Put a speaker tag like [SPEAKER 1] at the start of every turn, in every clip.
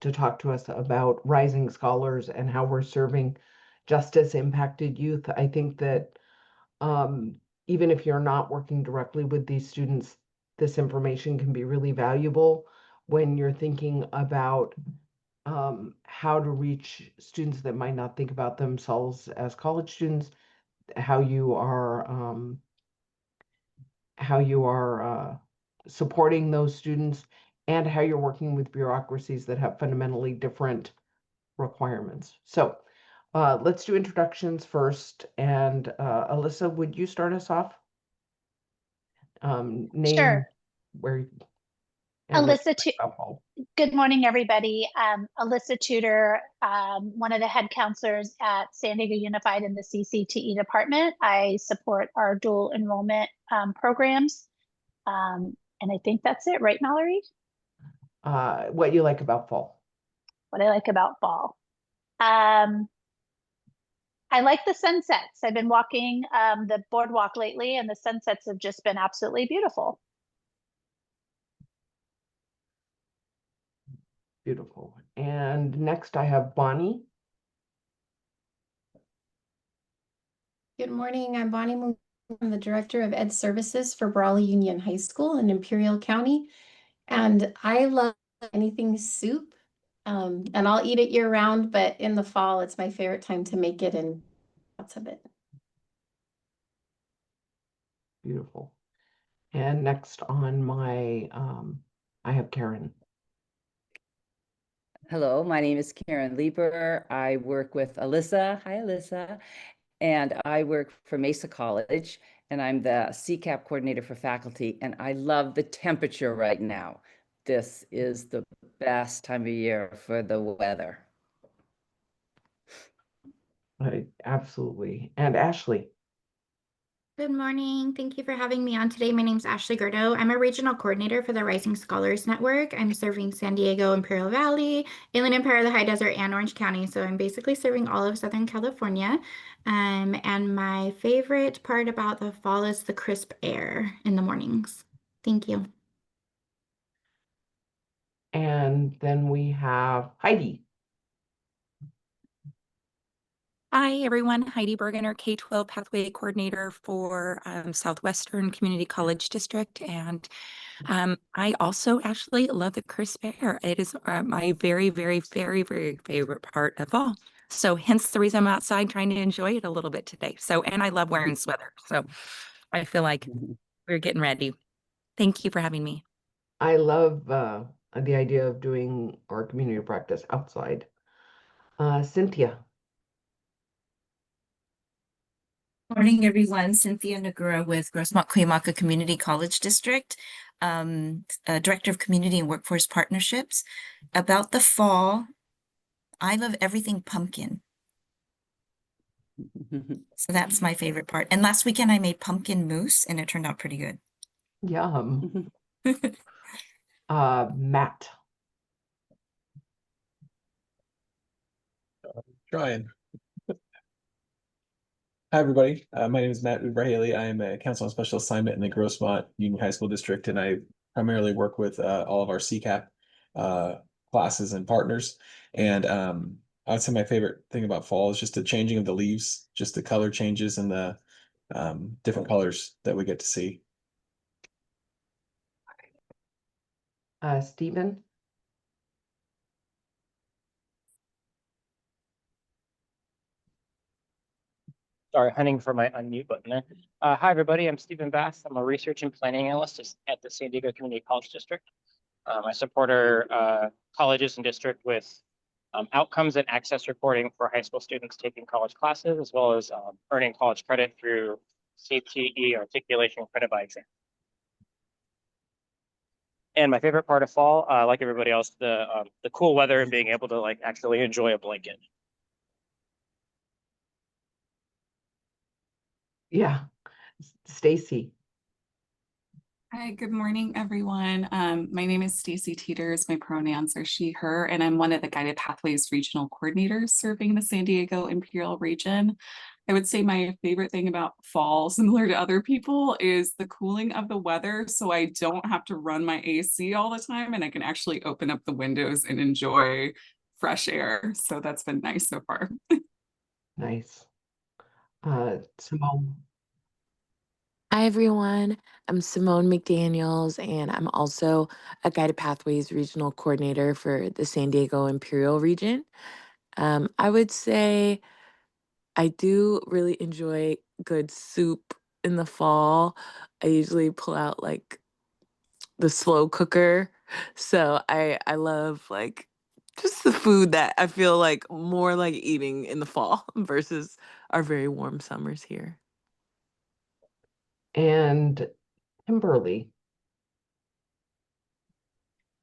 [SPEAKER 1] to talk to us about rising scholars and how we're serving justice impacted youth. I think that even if you're not working directly with these students, this information can be really valuable when you're thinking about how to reach students that might not think about themselves as college students, how you are supporting those students, and how you're working with bureaucracies that have fundamentally different requirements. So let's do introductions first. And Alyssa, would you start us off? Name,
[SPEAKER 2] Sure.
[SPEAKER 1] where, and
[SPEAKER 2] Alyssa, good morning, everybody. Alyssa Tudor, one of the head counselors at San Diego Unified in the CCTE department. I support our dual enrollment programs. And I think that's it, right, Mallory?
[SPEAKER 1] what you like about fall?
[SPEAKER 2] What I like about fall. I like the sunsets. I've been walking the boardwalk lately, and the sunsets have just been absolutely beautiful.
[SPEAKER 1] Beautiful. And next I have Bonnie.
[SPEAKER 3] Good morning. I'm Bonnie Moon. I'm the Director of Ed Services for Brawley Union High School in Imperial County. And I love anything soup. And I'll eat it year-round, but in the fall, it's my favorite time to make it and lots of it.
[SPEAKER 1] Beautiful. And next on my, I have Karen.
[SPEAKER 4] Hello, my name is Karen Lieber. I work with Alyssa. Hi, Alyssa. And I work for Mesa College, and I'm the CCAP coordinator for faculty. And I love the temperature right now. This is the best time of year for the weather.
[SPEAKER 1] Absolutely. And Ashley.
[SPEAKER 5] Good morning. Thank you for having me on today. My name is Ashley Gerdo. I'm a regional coordinator for the Rising Scholars Network. I'm serving San Diego, Imperial Valley, Inland Empire, the High Desert, and Orange County. So I'm basically serving all of Southern California. And my favorite part about the fall is the crisp air in the mornings. Thank you.
[SPEAKER 1] And then we have Heidi.
[SPEAKER 6] Hi, everyone. Heidi Bergener, K-12 Pathway Coordinator for Southwestern Community College District. And I also actually love the crisp air. It is my very, very, very, very favorite part of fall. So hence the reason I'm outside trying to enjoy it a little bit today. So, and I love wearing sweater. So I feel like we're getting ready. Thank you for having me.
[SPEAKER 1] I love the idea of doing our community practice outside. Cynthia.
[SPEAKER 7] Morning, everyone. Cynthia Nagura with Grossmont-Cuyamaca Community College District, Director of Community and Workforce Partnerships. About the fall, I love everything pumpkin. So that's my favorite part. And last weekend I made pumpkin mousse and it turned out pretty good.
[SPEAKER 1] Yum. Matt.
[SPEAKER 8] Trying. Hi, everybody. My name is Matt Uber-Haley. I am a counselor on special assignment in the Grossmont Union High School District, and I primarily work with all of our CCAP classes and partners. And I would say my favorite thing about fall is just the changing of the leaves, just the color changes and the different colors that we get to see.
[SPEAKER 1] Stephen.
[SPEAKER 9] Sorry, hunting for my unmute button there. Hi, everybody. I'm Stephen Bass. I'm a research and planning analyst at the San Diego Community College District. I support our colleges and district with outcomes and access reporting for high school students taking college classes, as well as earning college credit through CTE articulation credit by exam. And my favorite part of fall, like everybody else, the cool weather and being able to like actually enjoy a blanket.
[SPEAKER 1] Yeah. Stacy.
[SPEAKER 10] Hi, good morning, everyone. My name is Stacy Teeters. My pronouns are she, her, and I'm one of the Guided Pathways Regional Coordinators serving the San Diego Imperial region. I would say my favorite thing about fall, similar to other people, is the cooling of the weather. So I don't have to run my AC all the time and I can actually open up the windows and enjoy fresh air. So that's been nice so far.
[SPEAKER 1] Nice. Simone.
[SPEAKER 11] Hi, everyone. I'm Simone McDaniels, and I'm also a Guided Pathways Regional Coordinator for the San Diego Imperial region. I would say I do really enjoy good soup in the fall. I usually pull out like the slow cooker. So I love like just the food that I feel like more like eating in the fall versus our very warm summers here.
[SPEAKER 1] And Kimberly.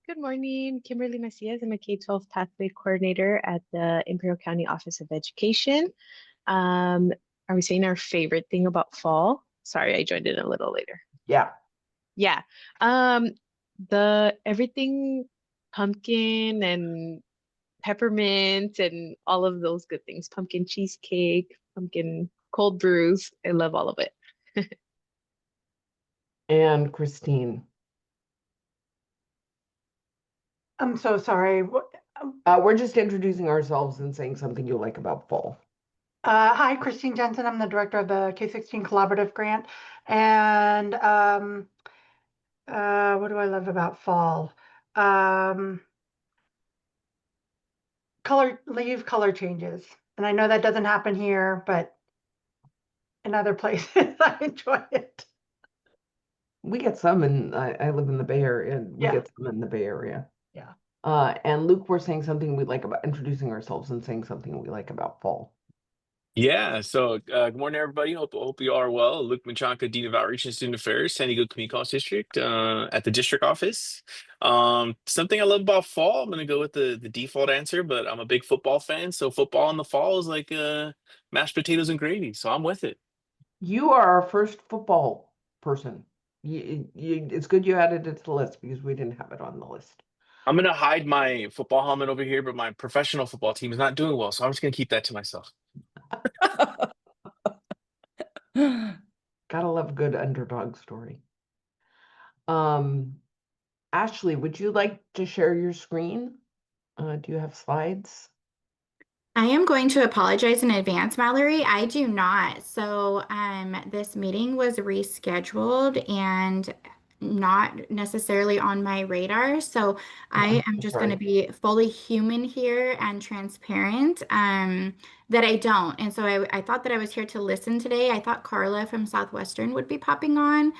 [SPEAKER 12] Good morning, Kimberly Macias. I'm a K-12 Pathway Coordinator at the Imperial County Office of Education. Are we saying our favorite thing about fall? Sorry, I joined in a little later.
[SPEAKER 1] Yeah.
[SPEAKER 12] Yeah. The everything pumpkin and peppermint and all of those good things. Pumpkin cheesecake, pumpkin cold brews. I love all of it.
[SPEAKER 1] And Christine.
[SPEAKER 13] I'm so sorry.
[SPEAKER 1] We're just introducing ourselves and saying something you like about fall.
[SPEAKER 13] Hi, Christine Jensen. I'm the director of the K-16 Collaborative Grant. And what do I love about fall? Leaf color changes. And I know that doesn't happen here, but in other places, I enjoy it.
[SPEAKER 1] We get some I live in the Bay Area, and we
[SPEAKER 13] Yeah.
[SPEAKER 1] get some in the Bay Area.
[SPEAKER 13] Yeah.
[SPEAKER 1] And Luke, we're saying something we like about introducing ourselves and saying something we like about fall.
[SPEAKER 14] Yeah, so good morning, everybody. Hope you are well. Luke Machanka, Dean of Outreach and Student Affairs, San Diego Community College District, at the district office. Something I love about fall, I'm gonna go with the default answer, but I'm a big football fan, so football in the fall is like mashed potatoes and gravy, so I'm with it.
[SPEAKER 1] You are our first football person. It's good you added it to the list because we didn't have it on the list.
[SPEAKER 14] I'm gonna hide my football helmet over here, but my professional football team is not doing well, so I'm just gonna keep that to myself.
[SPEAKER 1] Gotta love a good underdog story. Ashley, would you like to share your screen? Do you have slides?
[SPEAKER 5] I am going to apologize in advance, Mallory. I do not. So this meeting was rescheduled and not necessarily on my radar. So I am just going to be fully human here and transparent that I don't. And so I thought that I was here to listen today. I thought Carla from Southwestern would be popping on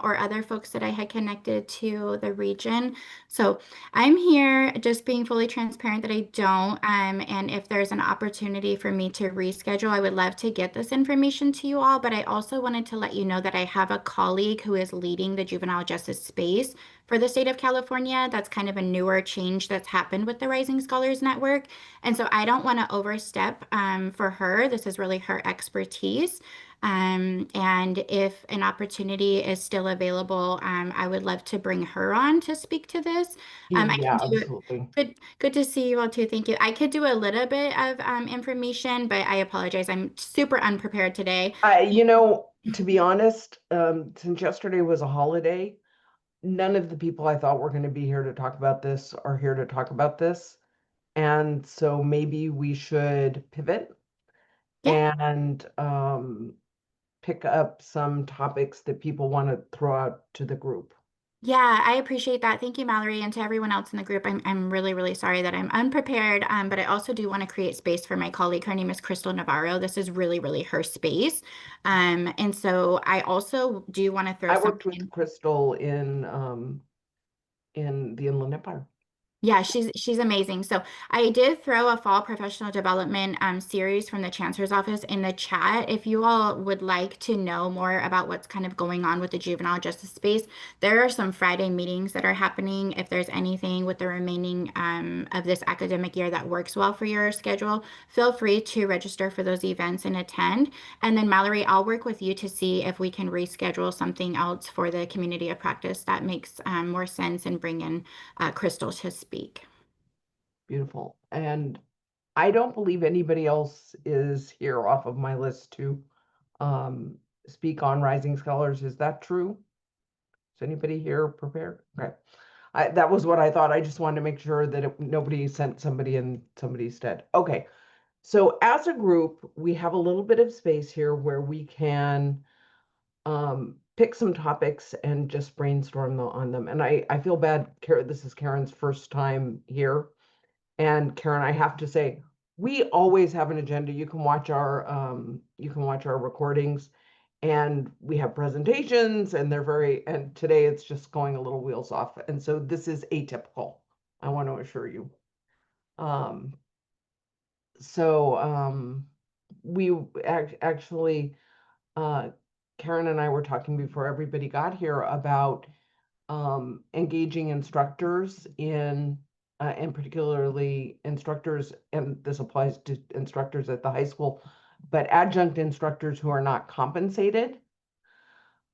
[SPEAKER 5] or other folks that I had connected to the region. So I'm here just being fully transparent that I don't. And if there's an opportunity for me to reschedule, I would love to get this information to you all. But I also wanted to let you know that I have a colleague who is leading the juvenile justice space for the state of California. That's kind of a newer change that's happened with the Rising Scholars Network. And so I don't want to overstep for her. This is really her expertise. And if an opportunity is still available, I would love to bring her on to speak to this.
[SPEAKER 1] Yeah, absolutely.
[SPEAKER 5] Good to see you all too. Thank you. I could do a little bit of information, but I apologize. I'm super unprepared today.
[SPEAKER 1] To be honest, since yesterday was a holiday, none of the people I thought were going to be here to talk about this are here to talk about this. And so maybe we should pivot and pick up some topics that people want to throw out to the group.
[SPEAKER 5] Yeah, I appreciate that. Thank you, Mallory, and to everyone else in the group. I'm really, really sorry that I'm unprepared, but I also do want to create space for my colleague. Her name is Crystal Navarro. This is really, really her space. And so I also do want to throw
[SPEAKER 1] I worked with Crystal in the Inland Empire.
[SPEAKER 5] Yeah, she's amazing. So I did throw a fall professional development series from the Chancellor's Office in the chat. If you all would like to know more about what's kind of going on with the juvenile justice space, there are some Friday meetings that are happening. If there's anything with the remaining of this academic year that works well for your schedule, feel free to register for those events and attend. And then Mallory, I'll work with you to see if we can reschedule something else for the community of practice that makes more sense and bring in Crystal to speak.
[SPEAKER 1] Beautiful. And I don't believe anybody else is here off of my list to speak on Rising Scholars. Is that true? Is anybody here prepared? Okay. That was what I thought. I just wanted to make sure that nobody sent somebody in somebody's stead. Okay. So as a group, we have a little bit of space here where we can pick some topics and just brainstorm on them. And I feel bad, Karen, this is Karen's first time here. And Karen, I have to say, we always have an agenda. You can watch our recordings, and we have presentations, and and today it's just going a little wheels off. And so this is atypical, I want to assure you. We actually, Karen and I were talking before everybody got here about engaging instructors and particularly instructors, and this applies to instructors at the high school, but adjunct instructors who are not compensated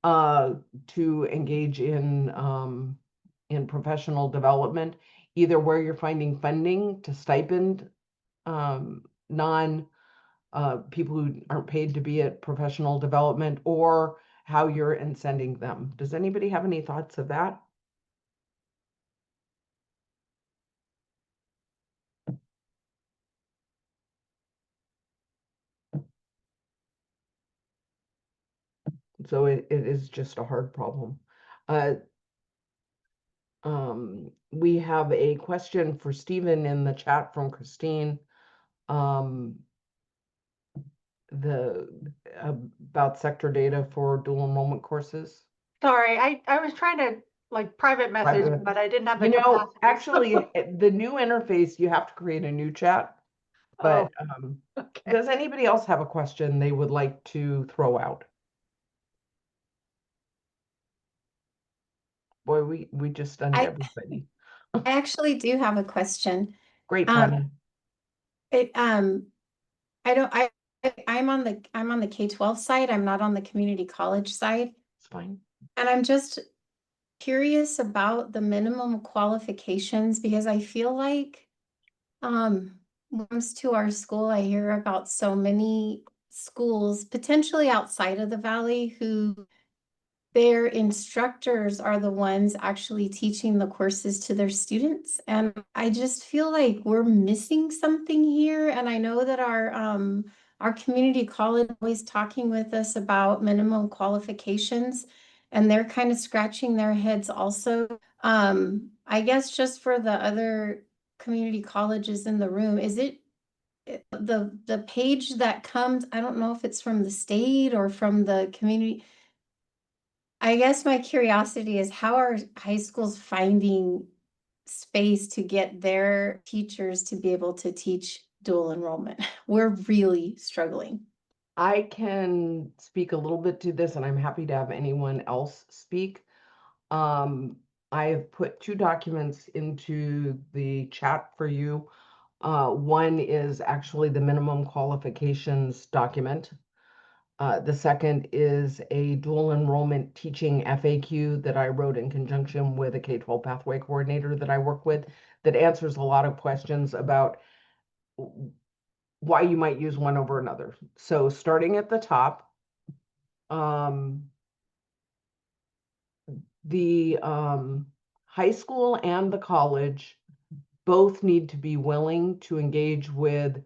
[SPEAKER 1] to engage in professional development, either where you're finding funding to stipend non people who aren't paid to be at professional development, or how you're incenting them. Does anybody have any thoughts of that? So it is just a hard problem. We have a question for Stephen in the chat from Christine. About sector data for dual enrollment courses.
[SPEAKER 13] Sorry, I was trying to like private message, but I didn't have the capacity.
[SPEAKER 1] Actually, the new interface, you have to create a new chat. But
[SPEAKER 13] Okay.
[SPEAKER 1] does anybody else have a question they would like to throw out? Boy, we just stunned everybody.
[SPEAKER 3] I actually do have a question.
[SPEAKER 1] Great, Tanya.
[SPEAKER 3] I'm on the K-12 side. I'm not on the community college side.
[SPEAKER 1] It's fine.
[SPEAKER 3] And I'm just curious about the minimum qualifications, because I feel like when it comes to our school, I hear about so many schools potentially outside of the valley who their instructors are the ones actually teaching the courses to their students. And I just feel like we're missing something here. And I know that our community college is always talking with us about minimum qualifications, and they're kind of scratching their heads also. I guess just for the other community colleges in the room, is it the page that comes, I don't know if it's from the state or from the community. I guess my curiosity is, how are high schools finding space to get their teachers to be able to teach dual enrollment? We're really struggling.
[SPEAKER 1] I can speak a little bit to this, and I'm happy to have anyone else speak. I have put two documents into the chat for you. One is actually the minimum qualifications document. The second is a dual enrollment teaching FAQ that I wrote in conjunction with a K-12 pathway coordinator that I work with, that answers a lot of questions about why you might use one over another. So starting at the top, the high school and the college both need to be willing to engage with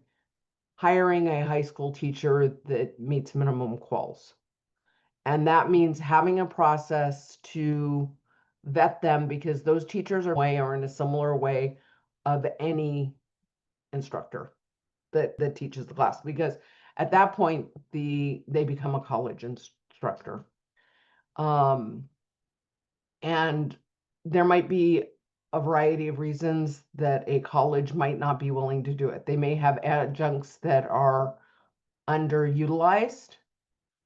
[SPEAKER 1] hiring a high school teacher that meets minimum quals. And that means having a process to vet them, because those teachers are in a similar way of any instructor that teaches the class, because at that point they become a college instructor. And there might be a variety of reasons that a college might not be willing to do it. They may have adjuncts that are underutilized,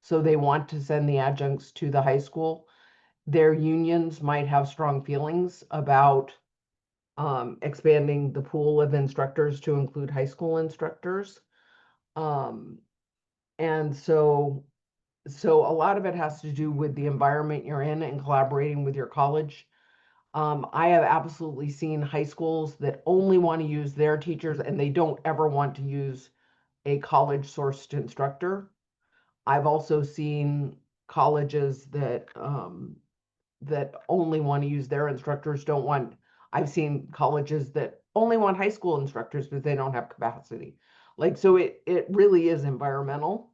[SPEAKER 1] so they want to send the adjuncts to the high school. Their unions might have strong feelings about expanding the pool of instructors to include high school instructors. And so a lot of it has to do with the environment you're in and collaborating with your college. I have absolutely seen high schools that only want to use their teachers and they don't ever want to use a college sourced instructor. I've also seen colleges that only want to use their instructors, don't want. I've seen colleges that only want high school instructors because they don't have capacity. Like, so it really is environmental.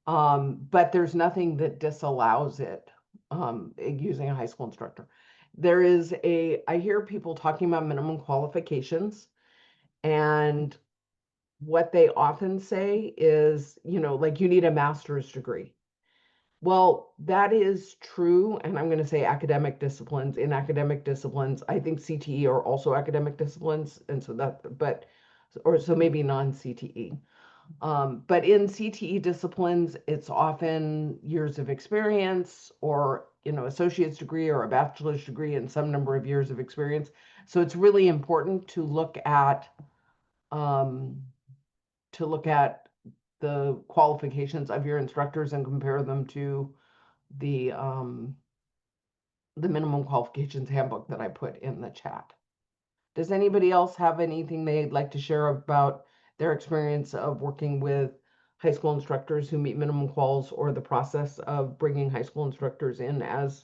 [SPEAKER 1] But there's nothing that disallows it, using a high school instructor. I hear people talking about minimum qualifications, and what they often say is, like, you need a master's degree. Well, that is true, and I'm going to say academic disciplines. In academic disciplines, I think CTE are also academic disciplines, and so so maybe non-CTE. But in CTE disciplines, it's often years of experience, or associate's degree or a bachelor's degree and some number of years of experience. So it's really important to look at um, the qualifications of your instructors and compare them to the minimum qualifications handbook that I put in the chat. Does anybody else have anything they'd like to share about their experience of working with high school instructors who meet minimum quals, or the process of bringing high school instructors in as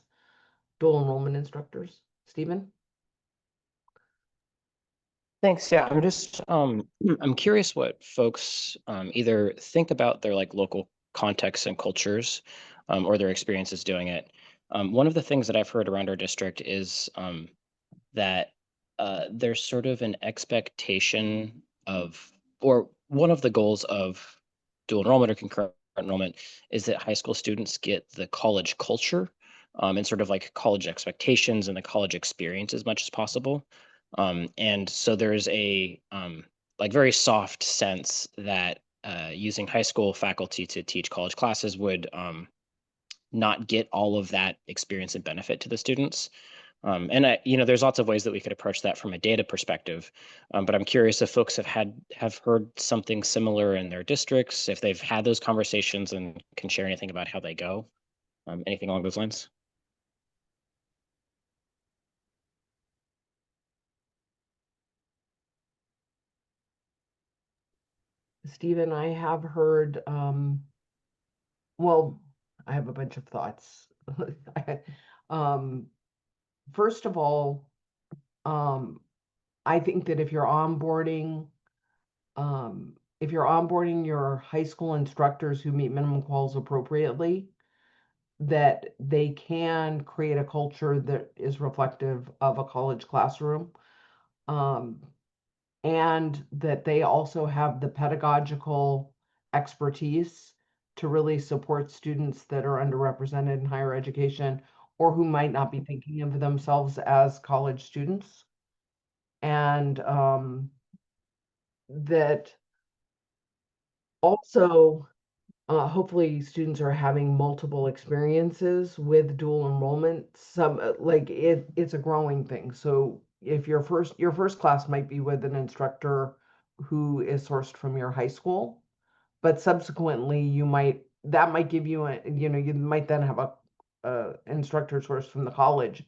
[SPEAKER 1] dual enrollment instructors? Stephen?
[SPEAKER 15] Thanks. Yeah, I'm just I'm curious what folks either think about their like local contexts and cultures, or their experiences doing it. One of the things that I've heard around our district is that there's sort of an expectation of, or one of the goals of dual enrollment or concurrent enrollment is that high school students get the college culture, and sort of like college expectations and the college experience as much as possible. And so there's a like very soft sense that using high school faculty to teach college classes would not get all of that experience and benefit to the students. And there's lots of ways that we could approach that from a data perspective. But I'm curious if folks have heard something similar in their districts, if they've had those conversations and can share anything about how they go. Anything along those lines?
[SPEAKER 1] Stephen, I have heard, well, I have a bunch of thoughts. First of all, I think that if you're onboarding your high school instructors who meet minimum quals appropriately, that they can create a culture that is reflective of a college classroom. And that they also have the pedagogical expertise to really support students that are underrepresented in higher education, or who might not be thinking of themselves as college students. And that also, hopefully students are having multiple experiences with dual enrollment. Some like it's a growing thing. So if your first class might be with an instructor who is sourced from your high school, but subsequently that might give you you might then have a instructor sourced from the college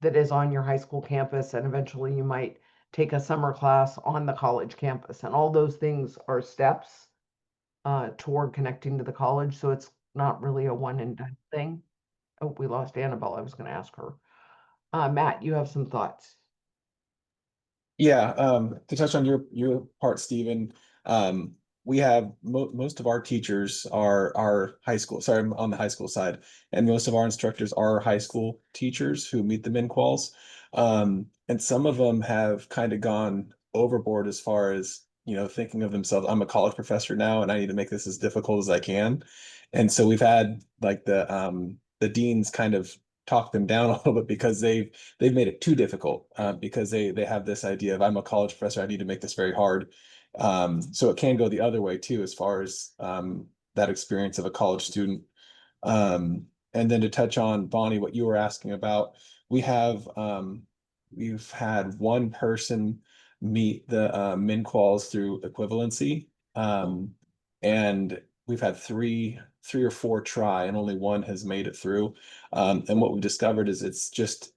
[SPEAKER 1] that is on your high school campus, and eventually you might take a summer class on the college campus, and all those things are steps toward connecting to the college. So it's not really a one and done thing. Oh, we lost Annabelle. I was going to ask her. Matt, you have some thoughts.
[SPEAKER 8] Yeah, to touch on your part, Stephen, we have most of our teachers are high school. Sorry, I'm on the high school side, and most of our instructors are high school teachers who meet the min quals. And some of them have kind of gone overboard as far as thinking of themselves. I'm a college professor now, and I need to make this as difficult as I can. And so we've had like the deans kind of talk them down a little bit because they've made it too difficult, because they have this idea of, I'm a college professor, I need to make this very hard. So it can go the other way too, as far as that experience of a college student. And then to touch on, Bonnie, what you were asking about, we've had one person meet the min quals through equivalency, and we've had three or four try, and only one has made it through. And what we discovered is it's just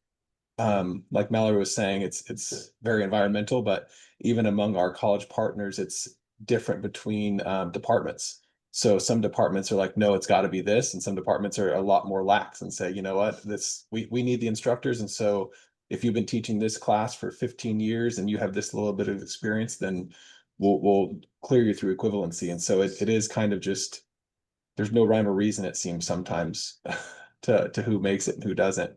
[SPEAKER 8] like Mallory was saying, it's very environmental, but even among our college partners, it's different between departments. So some departments are like, no, it's got to be this, and some departments are a lot more lax and say, you know what, we need the instructors, and so if you've been teaching this class for 15 years and you have this little bit of experience, then we'll clear you through equivalency. And so it is kind of just, there's no rhyme or reason, it seems sometimes, to who makes it and who doesn't.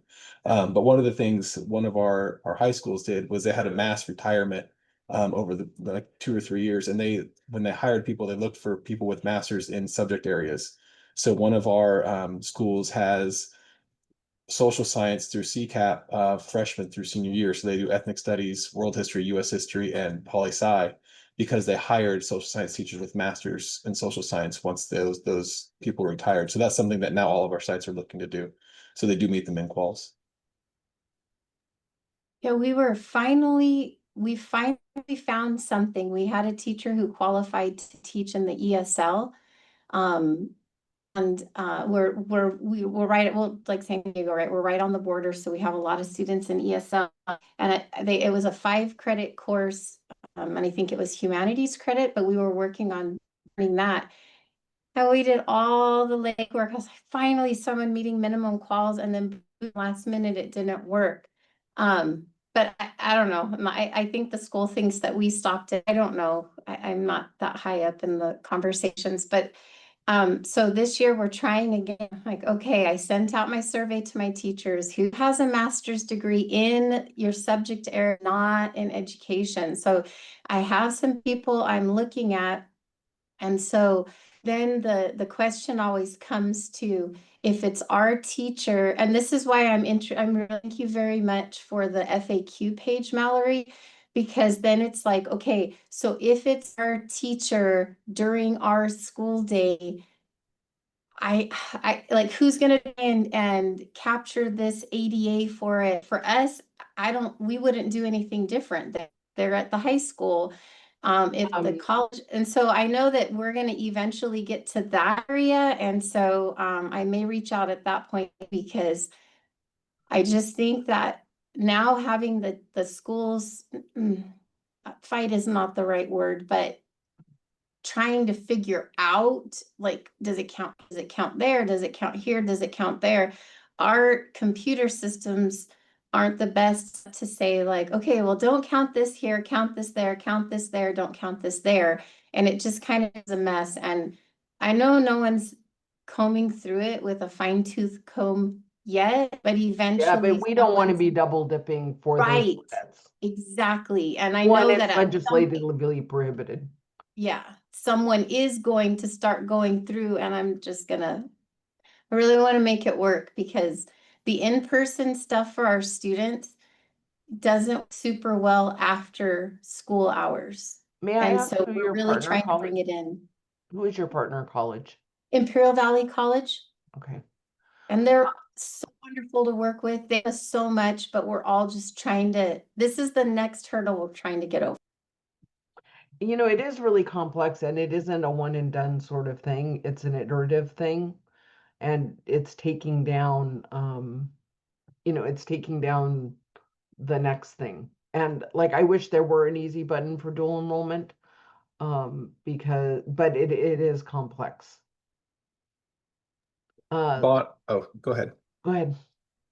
[SPEAKER 8] But one of the things one of our high schools did was they had a mass retirement over the like 2 or 3 years, and when they hired people, they looked for people with masters in subject areas. So one of our schools has social science through CCAP, freshman through senior year. So they do ethnic studies, world history, US history, and poli-sci, because they hired social science teachers with masters in social science once those people retired. So that's something that now all of our sites are looking to do. So they do meet the min quals.
[SPEAKER 3] Yeah, we finally found something. We had a teacher who qualified to teach in the ESL. And we're right, well, like San Diego, right? We're right on the border, so we have a lot of students in ESL. And it was a 5-credit course, and I think it was humanities credit, but we were working on learning that. And we did all the legwork. I was like, finally someone meeting minimum quals, and then last minute it didn't work. But I don't know. I think the school thinks that we stopped it. I don't know. I'm not that high up in the conversations, but so this year we're trying again, like, okay, I sent out my survey to my teachers who has a master's degree in your subject area, not in education. So I have some people I'm looking at. And so then the question always comes to, if it's our teacher, and this is why thank you very much for the FAQ page, Mallory, because then it's like, okay, so if it's our teacher during our school day, I like, who's gonna and capture this ADA for it? For us, we wouldn't do anything different. They're at the high school. If the college, and so I know that we're gonna eventually get to that area, and so I may reach out at that point, because I just think that now having the schools, fight is not the right word, but trying to figure out, like, does it count there, does it count here, does it count there? Our computer systems aren't the best to say, like, okay, well, don't count this here, count this there, count this there, don't count this there. And it just kind of is a mess. And I know no one's combing through it with a fine-tooth comb yet, but eventually.
[SPEAKER 1] Yeah, but we don't want to be double dipping for those
[SPEAKER 3] Right,
[SPEAKER 1] credits.
[SPEAKER 3] Exactly. And I
[SPEAKER 1] One,
[SPEAKER 3] know
[SPEAKER 1] it's
[SPEAKER 3] that
[SPEAKER 1] legislatively prohibited.
[SPEAKER 3] yeah, someone is going to start going through, and I really want to make it work, because the in-person stuff for our students doesn't super well after school hours.
[SPEAKER 1] May I
[SPEAKER 3] And
[SPEAKER 1] ask
[SPEAKER 3] so
[SPEAKER 1] who
[SPEAKER 3] we're
[SPEAKER 1] your
[SPEAKER 3] really
[SPEAKER 1] partner
[SPEAKER 3] trying to
[SPEAKER 1] college?
[SPEAKER 3] bring it in.
[SPEAKER 1] Who is your partner college?
[SPEAKER 3] Imperial Valley College.
[SPEAKER 1] Okay.
[SPEAKER 3] And they're so wonderful to work with. They have so much, but we're all just this is the next hurdle we're trying to get over.
[SPEAKER 1] You know, it is really complex, and it isn't a one and done sort of thing. It's an iterative thing, and it's taking down, it's taking down the next thing. And like, I wish there were an easy button for dual enrollment, but it is complex.
[SPEAKER 8] Oh, go ahead.
[SPEAKER 1] Go ahead.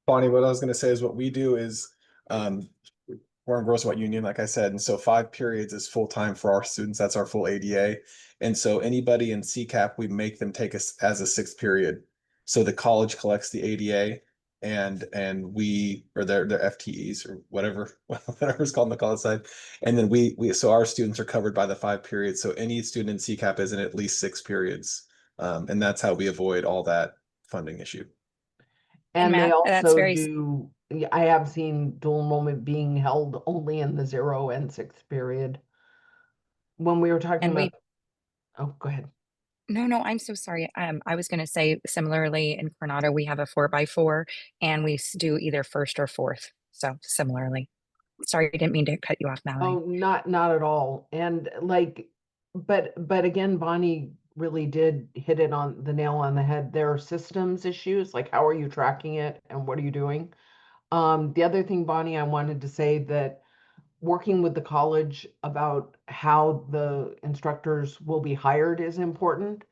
[SPEAKER 8] Bonnie, what I was going to say is what we do is we're in Roosevelt Union, like I said, and so 5 periods is full time for our students. That's our full ADA. And so anybody in CCAP, we make them take us as a 6th period. So the college collects the ADA, and we, or their FTEs or whatever's called on the college side. And then so our students are covered by the 5 periods. So any student in CCAP is in at least 6 periods. And that's how we avoid all that funding issue.
[SPEAKER 1] And they
[SPEAKER 6] that's
[SPEAKER 1] also
[SPEAKER 6] very
[SPEAKER 1] do, I have seen dual enrollment being held only in the 0 and 6th period. When we were talking about, oh, go ahead.
[SPEAKER 6] No, I'm so sorry. I was going to say, similarly in Coronado, we have a 4x4, and we do either first or fourth. So similarly, sorry, I didn't mean to cut you off, Mallory.
[SPEAKER 1] Oh, not at all. And like, but again, Bonnie really did hit it on the nail on the head. There are systems issues, like how are you tracking it and what are you doing? The other thing, Bonnie, I wanted to say that working with the college about how the instructors will be hired is important.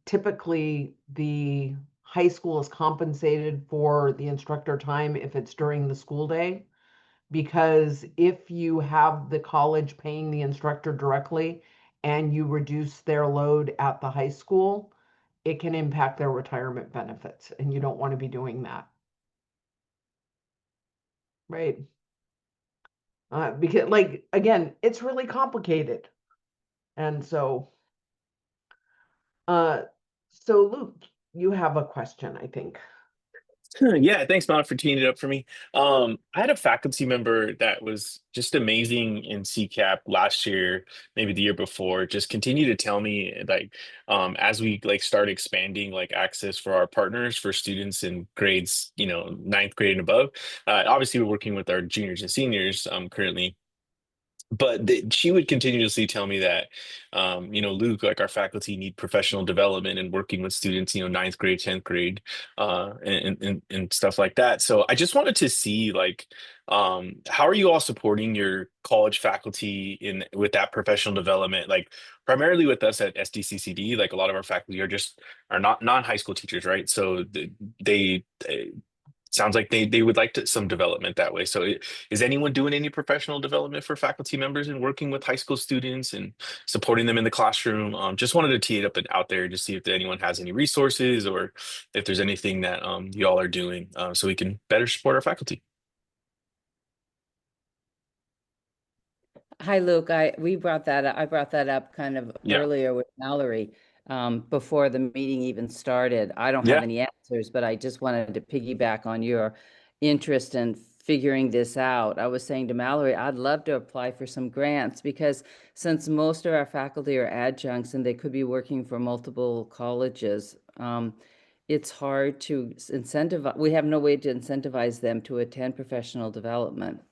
[SPEAKER 1] Typically, the high school is compensated for the instructor time if it's during the school day. Because if you have the college paying the instructor directly and you reduce their load at the high school, it can impact their retirement benefits, and you don't want to be doing that. Right. Because, like, again, it's really complicated. And so, Luke, you have a question, I think.
[SPEAKER 14] Yeah, thanks, Mom, for teeing it up for me. I had a faculty member that was just amazing in CCAP last year, maybe the year before. Just continue to tell me, like, as we like start expanding like access for our partners for students in grades, ninth grade and above. Obviously, we're working with our juniors and seniors currently, but she would continuously tell me that Luke, like, our faculty need professional development and working with students, ninth grade, 10th grade, and stuff like that. So I just wanted to see, like, how are you all supporting your college faculty in with that professional development, like primarily with us at SDCCD. Like, a lot of our faculty are not non-high school teachers, right? So they sounds like they would like some development that way. So is anyone doing any professional development for faculty members and working with high school students and supporting them in the classroom? Just wanted to tee it up and out there to see if anyone has any resources or if there's anything that y'all are doing so we can better support our faculty.
[SPEAKER 4] Hi, Luke. I brought that up kind of
[SPEAKER 14] Yeah.
[SPEAKER 4] earlier with Mallory, before the meeting even started. I don't have
[SPEAKER 14] Yeah.
[SPEAKER 4] any answers, but I just wanted to piggyback on your interest in figuring this out. I was saying to Mallory, I'd love to apply for some grants because since most of our faculty are adjuncts and they could be working for multiple colleges, it's hard to incentivize. We have no way to incentivize them to attend professional development.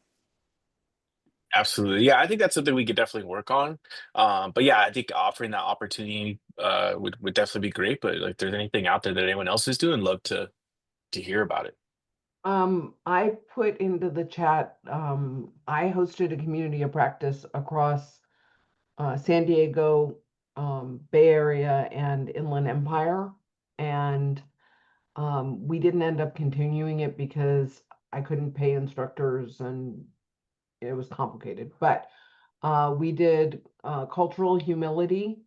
[SPEAKER 14] Absolutely. Yeah, I think that's something we could definitely work on. But yeah, I think offering that opportunity would definitely be great. But like, if there's anything out there that anyone else is doing, love to hear about it.
[SPEAKER 1] I put into the chat, I hosted a community of practice across San Diego, Bay Area, and Inland Empire. And we didn't end up continuing it because I couldn't pay instructors and it was complicated. But we did cultural humility,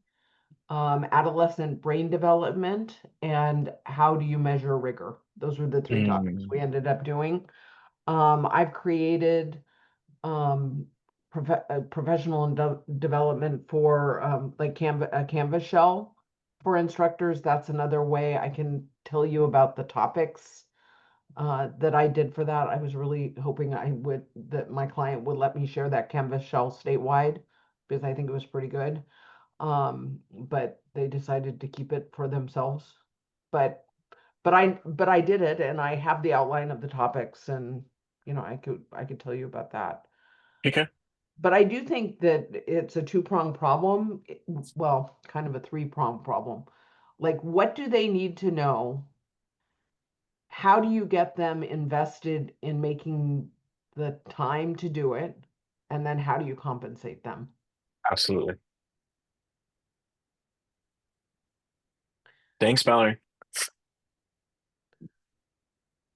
[SPEAKER 1] adolescent brain development, and how do you measure rigor? Those were the three topics we ended up doing. I've created professional development for like a Canvas shell for instructors. That's another way I can tell you about the topics that I did for that. I was really hoping that my client would let me share that Canvas shell statewide because I think it was pretty good. But they decided to keep it for themselves. But I did it, and I have the outline of the topics, and I could tell you about that.
[SPEAKER 14] Okay.
[SPEAKER 1] But I do think that it's a two-pronged problem. Well, kind of a three-pronged problem. Like, what do they need to know? How do you get them invested in making the time to do it? And then how do you compensate them?
[SPEAKER 14] Absolutely. Thanks, Mallory.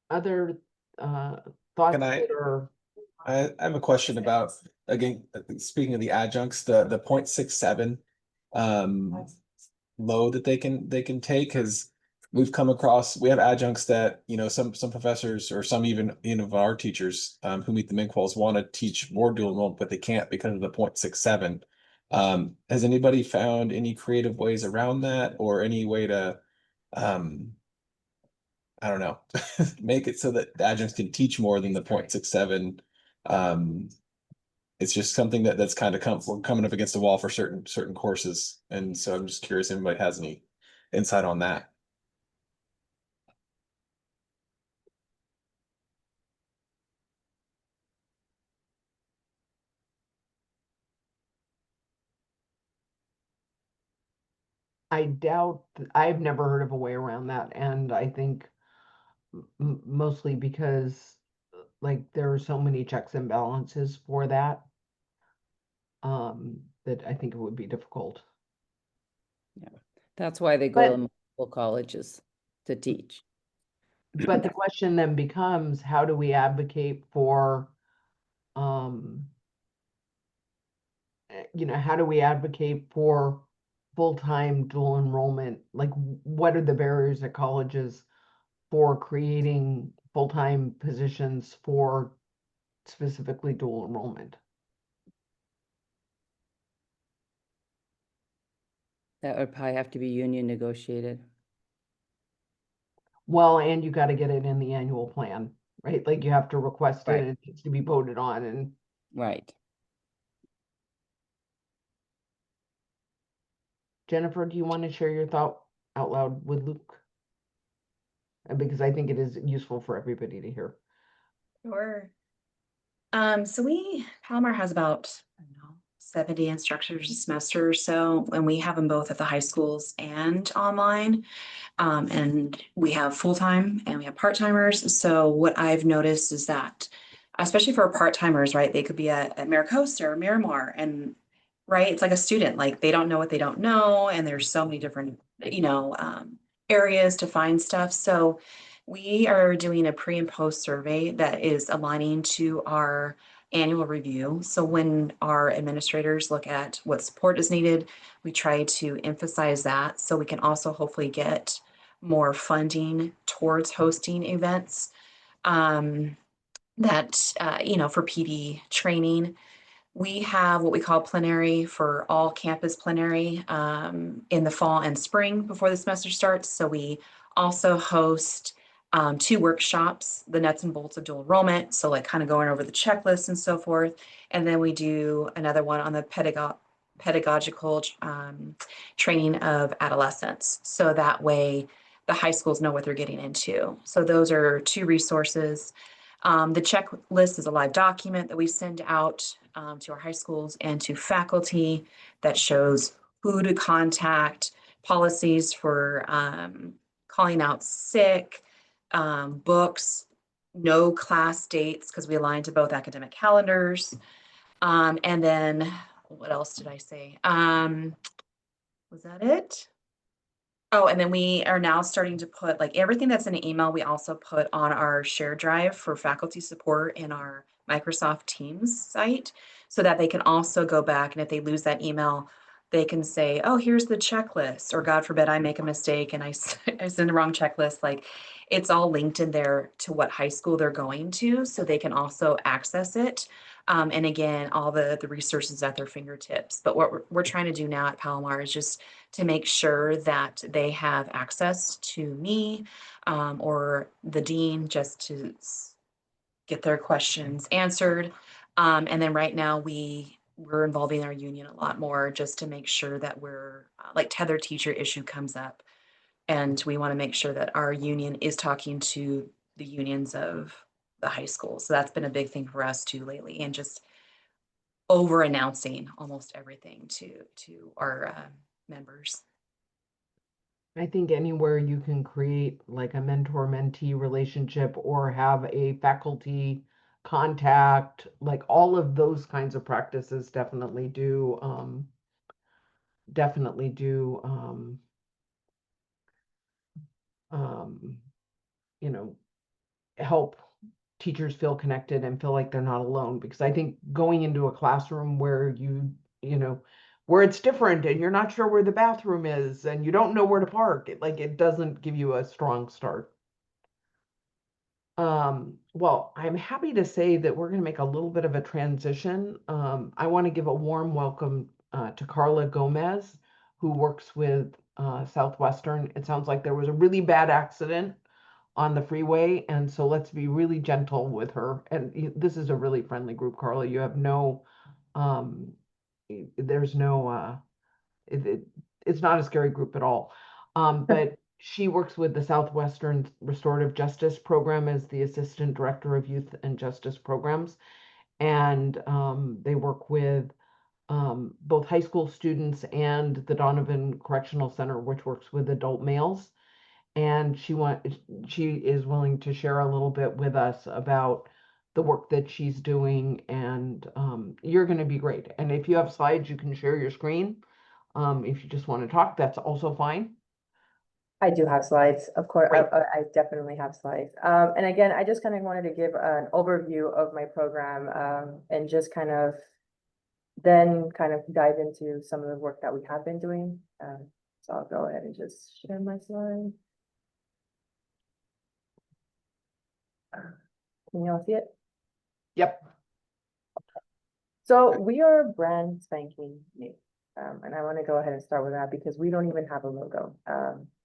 [SPEAKER 1] Other thoughts
[SPEAKER 8] Can I
[SPEAKER 1] that are
[SPEAKER 8] I have a question about, again, speaking of the adjuncts, the 0.67 load that they can take, because we have adjuncts that, some professors or some even of our teachers who meet the min-quals want to teach more dual enrollment, but they can't because of the 0.67. Has anybody found any creative ways around that, or any way to I don't know, make it so that the adjuncts can teach more than the 0.67? It's just something that's kind of we're coming up against the wall for certain courses, and so I'm just curious if anybody has any insight on that.
[SPEAKER 1] I doubt I've never heard of a way around that, and I think mostly because like there are so many checks and balances for that, that I think it would be difficult.
[SPEAKER 4] Yeah, that's why they go
[SPEAKER 1] But-
[SPEAKER 4] to multiple colleges to teach.
[SPEAKER 1] But the question then becomes, how do we advocate for, how do we advocate for full-time dual enrollment? Like, what are the barriers at colleges for creating full-time positions for specifically dual enrollment?
[SPEAKER 4] That would probably have to be union negotiated.
[SPEAKER 1] Well, and you got to get it in the annual plan, right? Like you have to request it
[SPEAKER 4] Right.
[SPEAKER 1] and it needs to be voted on. And
[SPEAKER 4] Right.
[SPEAKER 1] Jennifer, do you want to share your thought out loud with Luke? Because I think it is useful for everybody to hear.
[SPEAKER 16] Sure. So Palomar has about, I don't know, 70 instructors a semester or so, and we have them both at the high schools and online. And we have full-time and we have part-timers. So what I've noticed is that, especially for part-timers, right, they could be at Maricosta or Miramar, and right, it's like a student, like they don't know what they don't know, and there's so many different, areas to find stuff. So we are doing a pre and post survey that is aligning to our annual review. So when our administrators look at what support is needed, we try to emphasize that so we can also hopefully get more funding towards hosting events, for PD training. We have what we call plenary for all campus plenary in the fall and spring before the semester starts. So we also host 2 workshops, the nuts and bolts of dual enrollment. So like kind of going over the checklist and so forth. And then we do another one on the pedagogical training of adolescents. So that way the high schools know what they're getting into. So those are 2 resources. The checklist is a live document that we send out to our high schools and to faculty that shows who to contact, policies for calling out sick, books, no class dates, because we align to both academic calendars. And then what else did I say? Was that it? Oh, and then we are now starting to put like everything that's in an email, we also put on our share drive for faculty support in our Microsoft Teams site so that they can also go back, and if they lose that email, they can say, oh, here's the checklist, or God forbid I make a mistake and I send the wrong checklist. Like it's all linked in there to what high school they're going to, so they can also access it. And again, all the resources at their fingertips. But what we're trying to do now at Palomar is just to make sure that they have access to me or the dean just to get their questions answered. And then right now we're involving our union a lot more just to make sure that we're like tether teacher issue comes up. And we want to make sure that our union is talking to the unions of the high school. So that's been a big thing for us too lately, and just over announcing almost everything to our members.
[SPEAKER 1] I think anywhere you can create like a mentor-mentee relationship or have a faculty contact, like all of those kinds of practices definitely do definitely do you know, help teachers feel connected and feel like they're not alone. Because I think going into a classroom where where it's different and you're not sure where the bathroom is and you don't know where to park, it doesn't give you a strong start. Well, I'm happy to say that we're going to make a little bit of a transition. I want to give a warm welcome to Carla Gomez, who works with Southwestern. It sounds like there was a really bad accident on the freeway, and so let's be really gentle with her. And this is a really friendly group, Carla. You have no, there's no, it's not a scary group at all. But she works with the Southwestern Restorative Justice Program as the Assistant Director of Youth and Justice Programs. And they work with both high school students and the Donovan Correctional Center, which works with adult males. And she is willing to share a little bit with us about the work that she's doing, and you're going to be great. And if you have slides, you can share your screen. If you just want to talk, that's also fine.
[SPEAKER 17] I do have slides, of course.
[SPEAKER 1] Great.
[SPEAKER 17] I definitely have slides. And again, I just kind of wanted to give an overview of my program, and just kind of then kind of dive into some of the work that we have been doing. So I'll go ahead and just share my slide. Can you all see it?
[SPEAKER 1] Yep.
[SPEAKER 17] So we are brand spanking new. And I want to go ahead and start with that because we don't even have a logo.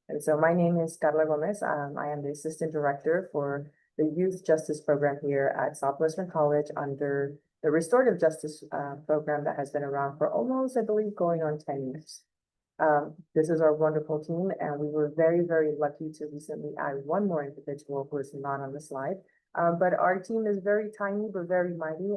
[SPEAKER 17] And so my name is Carla Gomez. I am the Assistant Director for the Youth Justice Program here at Southwestern College under the Restorative Justice Program that has been around for almost, I believe, going on 10 years. This is our wonderful team, and we were very, very lucky to recently add one more individual who is not on the slide. But our team is very tiny, but very mighty.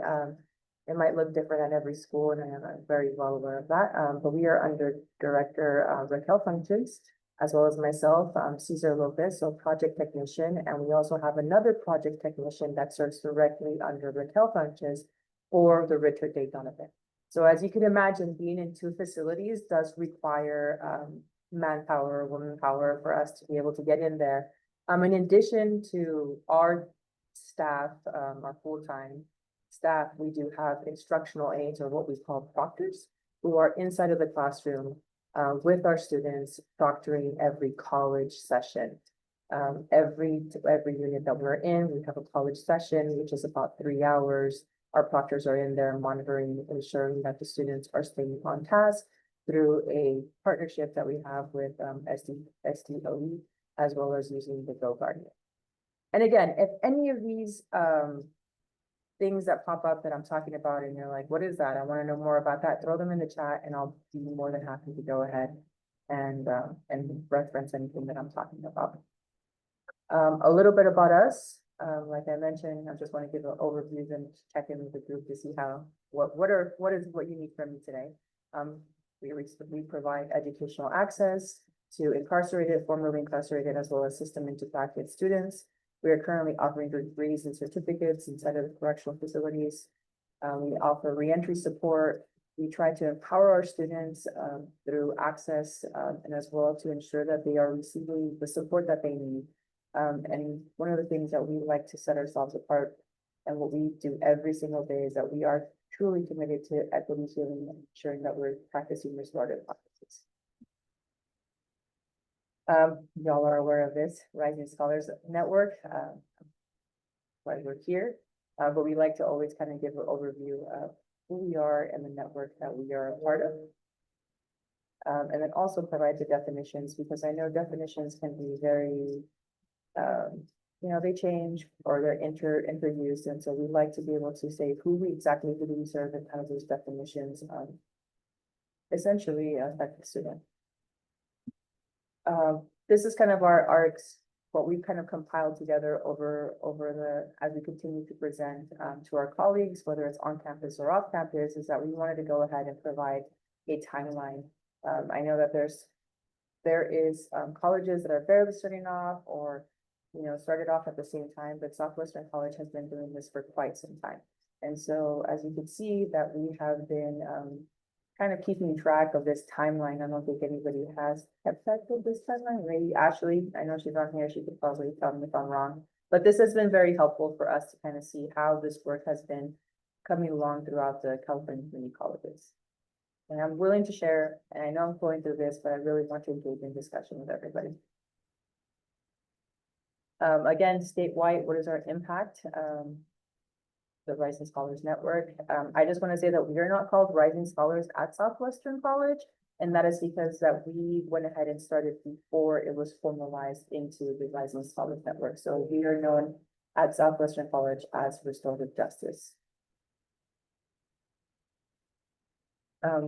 [SPEAKER 17] It might look different at every school, and I am very well aware of that. But we are under Director Raquel Functions, as well as myself, Cesar Lopez, so project technician. And we also have another project technician that serves directly under Raquel Functions for the Richard Day Donovan. So as you can imagine, being in two facilities does require manpower, woman power for us to be able to get in there. In addition to our staff, our full-time staff, we do have instructional aides, or what we call proctors, who are inside of the classroom with our students, proctoring every college session. Every unit that we're in, we have a college session, which is about 3 hours. Our proctors are in there monitoring, ensuring that the students are staying on task through a partnership that we have with SDIRC, as well as using the Go Guardian. And again, if any of these things that pop up that I'm talking about and you're like, what is that? I want to know more about that, throw them in the chat and I'll be more than happy to go ahead and reference anything that I'm talking about. A little bit about us. Like I mentioned, I just want to give an overview and check in with the group to see how, what you need from me today. We provide educational access to incarcerated, formerly incarcerated, as well as system into practice students. We are currently offering degrees and certificates inside of the correctional facilities. We offer reentry support. We try to empower our students through access and as well to ensure that they are receiving the support that they need. And one of the things that we like to set ourselves apart and what we do every single day is that we are truly committed to equity healing and ensuring that we're practicing restorative practices. Y'all are aware of this Rising Scholars Network, why we're here, but we like to always kind of give an overview of who we are and the network that we are a part of. And then also provide the definitions, because I know definitions can be very, they change or they're interused. And so we like to be able to say who we exactly do we serve and how those definitions essentially affect the student. This is kind of what we've kind of compiled together as we continue to present to our colleagues, whether it's on campus or off campus, is that we wanted to go ahead and provide a timeline. I know that there is colleges that are barely starting off or, started off at the same time, but Southwestern College has been doing this for quite some time. And so as you can see that we have been kind of keeping track of this timeline. I don't think anybody has kept track of this timeline. Maybe Ashley, I know she's on here, she could probably tell me if I'm wrong. But this has been very helpful for us to kind of see how this work has been coming along throughout the California community colleges. And I'm willing to share, and I know I'm going through this, but I really want to engage in discussion with everybody. Again, statewide, what is our impact? The Rising Scholars Network. I just want to say that we are not called Rising Scholars at Southwestern College, and that is because that we went ahead and started before it was formalized into the Rising Scholars Network. So we are known at Southwestern College as Restorative Justice.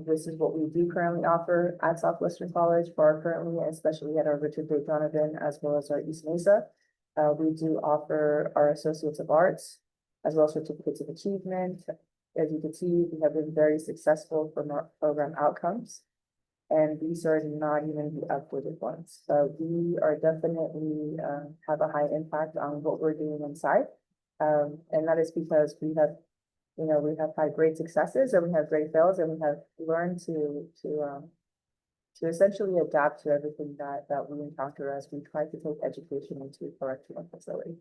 [SPEAKER 17] This is what we do currently offer at Southwestern College for our currently, especially at our Richard Day Donovan, as well as our East Mesa. We do offer our Associates of Arts, as well as certificates of achievement. As you can see, we have been very successful from our program outcomes. And these are not even the updated ones. So we are definitely have a high impact on what we're doing inside. And that is because we have, you know, we have had great successes and we have great fails, and we have learned to essentially adapt to everything that we encounter as we try to take education into a curriculum facility.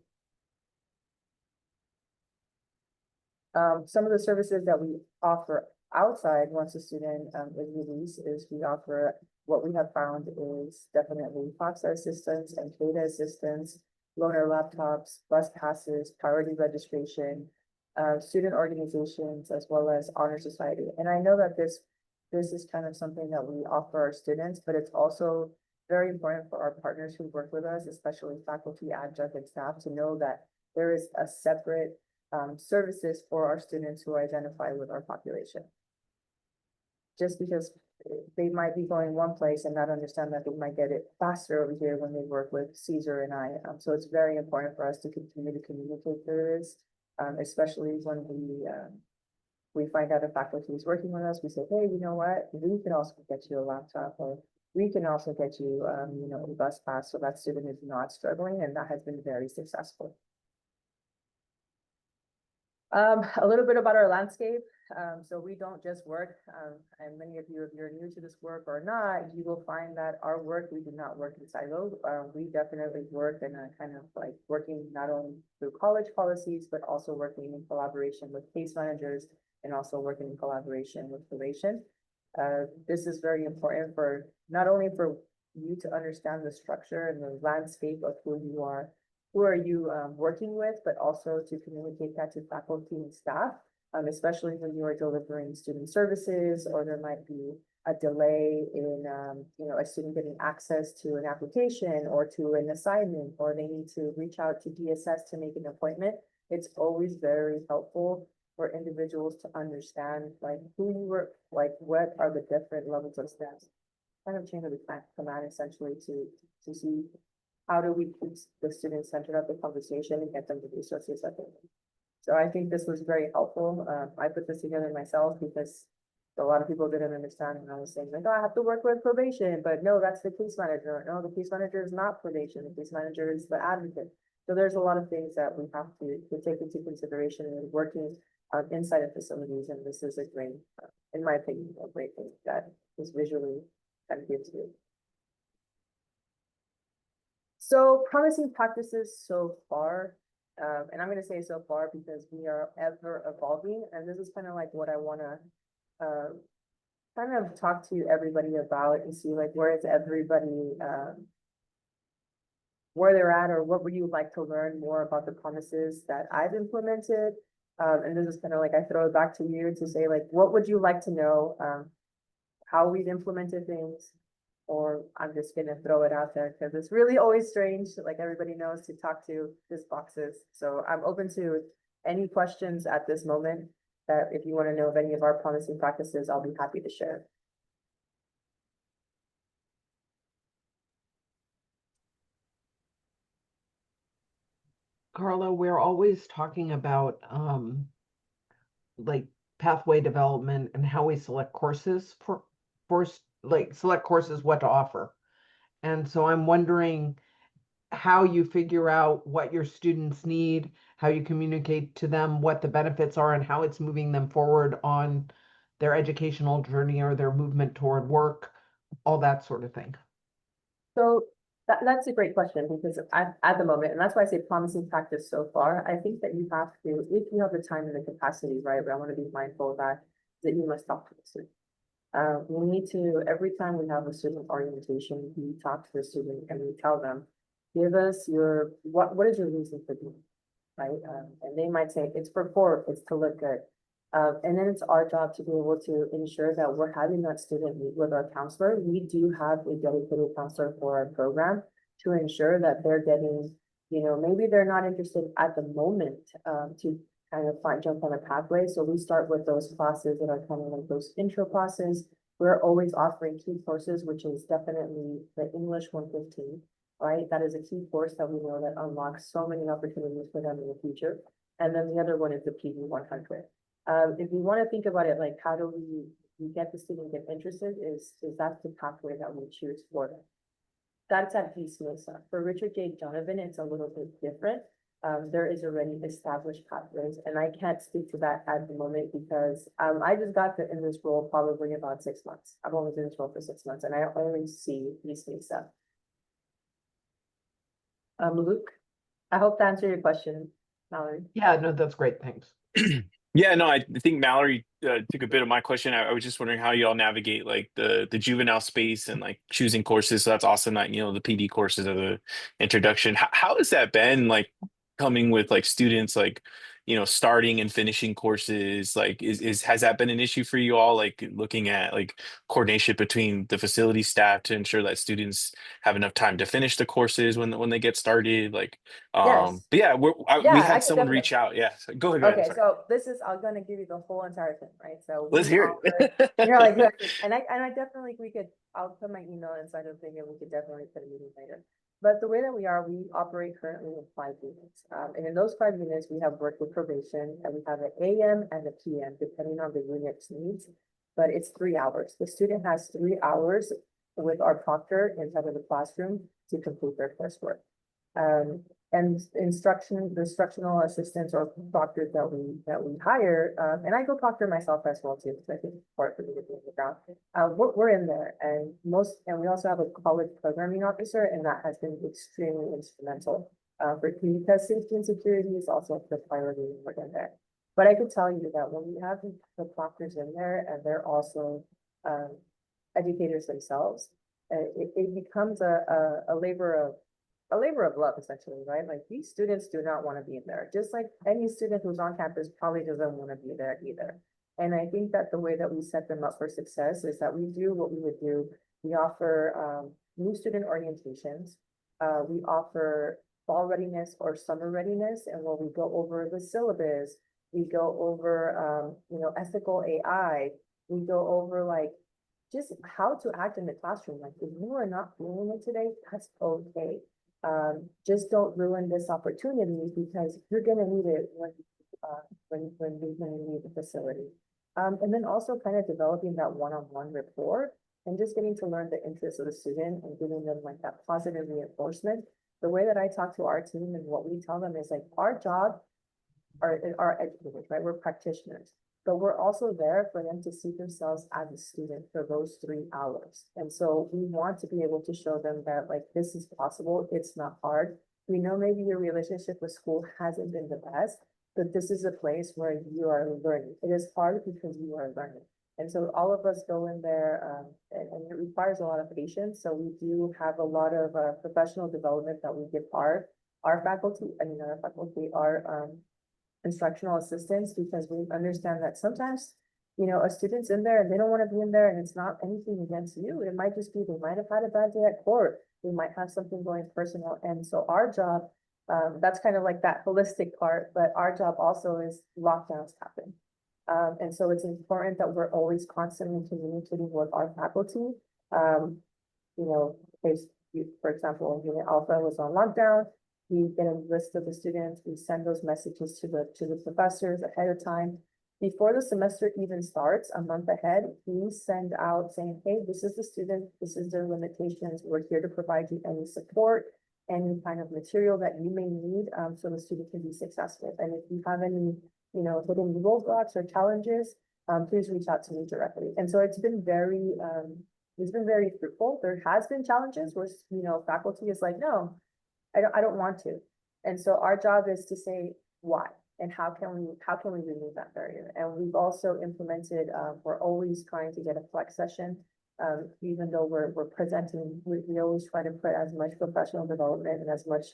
[SPEAKER 17] Some of the services that we offer outside once a student is released is we offer, what we have found is definitely FOXA assistance and CADA assistance, loaner laptops, bus passes, priority registration, student organizations, as well as honor society. And I know that this is kind of something that we offer our students, but it's also very important for our partners who work with us, especially faculty, adjunct, and staff, to know that there is a separate services for our students who identify with our population. Just because they might be going one place and not understand that they might get it faster over here when they work with Caesar and I. So it's very important for us to continue to communicate through this, especially when we find out a faculty is working with us. We say, hey, you know what? We can also get you a laptop, or we can also get you, you know, a bus pass, so that student is not struggling, and that has been very successful. A little bit about our landscape. So we don't just work, and many of you, if you're new to this work or not, you will find that our work, we do not work in silos. We definitely work in a kind of like working not only through college policies, but also working in collaboration with case managers and also working in collaboration with probation. This is very important for not only for you to understand the structure and the landscape of who you are, who are you working with, but also to communicate that to faculty and staff, especially when you are delivering student services, or there might be a delay in, you know, a student getting access to an application or to an assignment, or they need to reach out to DSS to make an appointment. It's always very helpful for individuals to understand like who you work, like what are the different levels of steps, kind of chain of command essentially to see how do we keep the students centered of the conversation and get them the resources that they need. So I think this was very helpful. I put this together myself because a lot of people didn't understand, and I was saying like, oh, I have to work with probation, but no, that's the case manager. No, the case manager is not probation. The case manager is the advocate. So there's a lot of things that we have to take into consideration in working inside of facilities, and this is a great, in my opinion, a great thing that is visually kind of gives you. So promising practices so far, and I'm going to say so far because we are ever evolving, and this is kind of like what I want to kind of talk to everybody about and see like where is everybody, where they're at, or what would you like to learn more about the promises that I've implemented. And this is kind of like I throw it back to you to say like, what would you like to know, how we've implemented things, or I'm just gonna throw it out there because it's really always strange, like everybody knows, to talk to these boxes. So I'm open to any questions at this moment that if you want to know of any of our promising practices, I'll be happy to share.
[SPEAKER 1] Carla, we're always talking about like pathway development and how we select courses for like select courses, what to offer. And so I'm wondering how you figure out what your students need, how you communicate to them what the benefits are, and how it's moving them forward on their educational journey or their movement toward work, all that sort of thing.
[SPEAKER 17] So that's a great question, because at the moment, and that's why I say promising practice so far, I think that you have to, if you have the time and the capacity, right, but I want to be mindful of that you must talk to the student. We need to, every time we have a student orientation, we talk to the student and we tell them, give us your, what is your reason for doing, right? And they might say, it's for work, it's to look good. And then it's our job to be able to ensure that we're having that student meet with our counselor. We do have a dedicated counselor for our program to ensure that they're getting, you know, maybe they're not interested at the moment to kind of jump on a pathway. So we start with those classes that are kind of like those intro classes. We're always offering key courses, which is definitely the English 115, right? That is a key course that we know that unlocks so many opportunities for them in the future. And then the other one is the PD 100. If you want to think about it, like how do we we get the student get interested is that's the pathway that we choose for them. That's at East Mesa. For Richard J. Donovan, it's a little bit different. There is already established pathways, and I can't speak to that at the moment because I just got in this role probably about 6 months. I've only been in this role for 6 months, and I only see East Mesa. Luke, I hope to answer your question, Mallory.
[SPEAKER 1] Yeah, no, that's great. Thanks.
[SPEAKER 14] Yeah, no, I think Mallory took a bit of my question. I was just wondering how y'all navigate like the juvenile space and like choosing courses. So that's awesome that, you know, the PD courses are the introduction. How has that been like coming with like students like, you know, starting and finishing courses? Like has that been an issue for you all? Like looking at like coordination between the facility staff to ensure that students have enough time to finish the courses when they get started? Like
[SPEAKER 17] Yes.
[SPEAKER 14] but yeah,
[SPEAKER 17] Yeah,
[SPEAKER 14] we
[SPEAKER 17] I
[SPEAKER 14] had
[SPEAKER 17] could
[SPEAKER 14] someone
[SPEAKER 17] definitely.
[SPEAKER 14] reach out. Yeah. So go ahead.
[SPEAKER 17] Okay,
[SPEAKER 14] Sorry.
[SPEAKER 17] so I'm gonna give you the whole entire thing, right? So
[SPEAKER 14] Let's
[SPEAKER 17] we
[SPEAKER 14] hear
[SPEAKER 17] offer,
[SPEAKER 14] it.
[SPEAKER 17] you know, like, and I definitely, I'll put my email inside of the thing and we could definitely put a meeting later. But the way that we operate currently in 5 units. And in those 5 units, we have work with probation and we have an AM and a PM, depending on the unit's needs. But it's 3 hours. The student has 3 hours with our proctor inside of the classroom to complete their coursework. And the instructional assistants or proctors that we hire, and I go proctor myself as well too, because I think it's important for me to be on the ground. We're in there, and we also have a college programming officer, and that has been extremely instrumental. Because safety and security is also the priority in there. But I can tell you that when we have the proctors in there, and they're also educators themselves, it becomes a labor of love, essentially, right? Like these students do not want to be in there. Just like any student who's on campus probably doesn't want to be there either. And I think that the way that we set them up for success is that we do what we would do. We offer new student orientations. We offer fall readiness or summer readiness, and where we go over the syllabus, we go over ethical AI. We go over like just how to act in the classroom. Like if you are not feeling it today, that's okay. Just don't ruin this opportunity because you're gonna need it when we leave the facility. And then also kind of developing that one-on-one rapport and just getting to learn the interests of the student and giving them like that positive reinforcement. The way that I talk to our team and what we tell them is like our job are educators, right? We're practitioners. But we're also there for them to see themselves as a student for those 3 hours. And so we want to be able to show them that like, this is possible. It's not hard. We know maybe your relationship with school hasn't been the best, but this is a place where you are learning. It is hard because you are learning. And so all of us go in there and it requires a lot of patience. So we do have a lot of professional development that we give our faculty, our instructional assistants, because we understand that sometimes, you know, a student's in there and they don't want to be in there, and it's not anything against you. It might just be they might have had a bad day at court. They might have something going personal. And so our job, that's kind of like that holistic part, but our job also is lockdowns happen. And so it's important that we're always constantly communicating with our faculty. You know, for example, Unit Alpha was on lockdown. We get a list of the students, we send those messages to the professors ahead of time. Before the semester even starts, a month ahead, we send out saying, hey, this is the student, this is their limitations. We're here to provide you any support, any kind of material that you may need so the student can be successful. And if you have any, you know, hidden roadblocks or challenges, please reach out to me directly. And so it's been very fruitful. There has been challenges where, you know, faculty is like, no, I don't want to. And so our job is to say why and how can we remove that barrier? And we've also implemented, we're always trying to get a flex session. Even though we're presenting, we always try to put as much professional development and as much,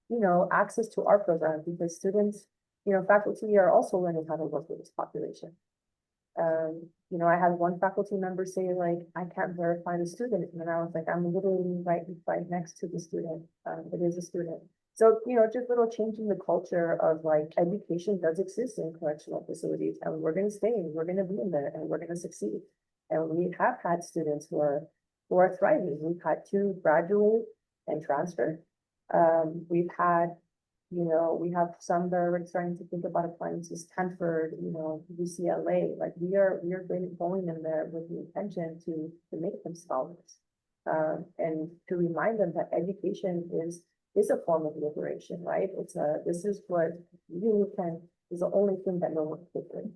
[SPEAKER 17] you know, access to our program, because students, you know, faculty are also learning how to work with this population. You know, I had one faculty member say like, I can't verify the student. And I was like, I'm literally right next to the student. It is a student. So, you know, just little changing the culture of like education does exist in correctional facilities, and we're going to stay, we're going to be in there, and we're going to succeed. And we have had students who are thriving. We've had 2 graduate and transfer. We've had You know, we have some that are already starting to think about applying to Stanford, you know, UCLA, like we are going in there with the intention to make them scholars. And to remind them that education is a form of liberation, right? This is what you can, is the only thing that no one can do.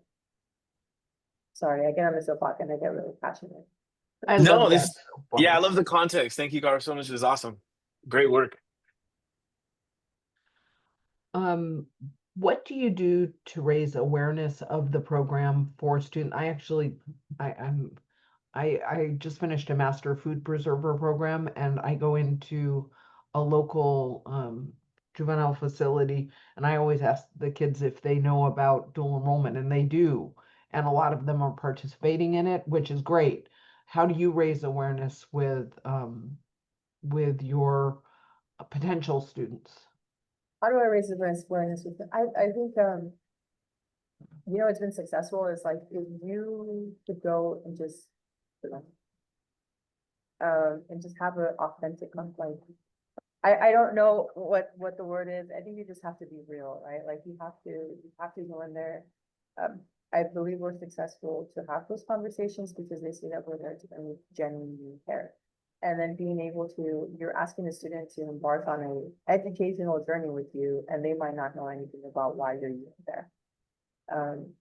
[SPEAKER 17] Sorry, I get on the soapbox and I get really passionate.
[SPEAKER 1] I
[SPEAKER 14] No,
[SPEAKER 1] love that.
[SPEAKER 14] yeah, I love the context. Thank you, Carl, so much. It was awesome. Great work.
[SPEAKER 1] What do you do to raise awareness of the program for students? I just finished a master food preserver program, and I go into a local juvenile facility, and I always ask the kids if they know about dual enrollment, and they do. And a lot of them are participating in it, which is great. How do you raise awareness with your potential students?
[SPEAKER 17] How do I raise awareness with them? I think, you know, it's been successful. It's like if you could go and just, and just have an authentic, like, I don't know what the word is. I think you just have to be real, right? Like you have to go in there. I believe we're successful to have those conversations because they see that we're there to genuinely care. And then being able to, you're asking the student to embark on an educational journey with you, and they might not know anything about why you're there.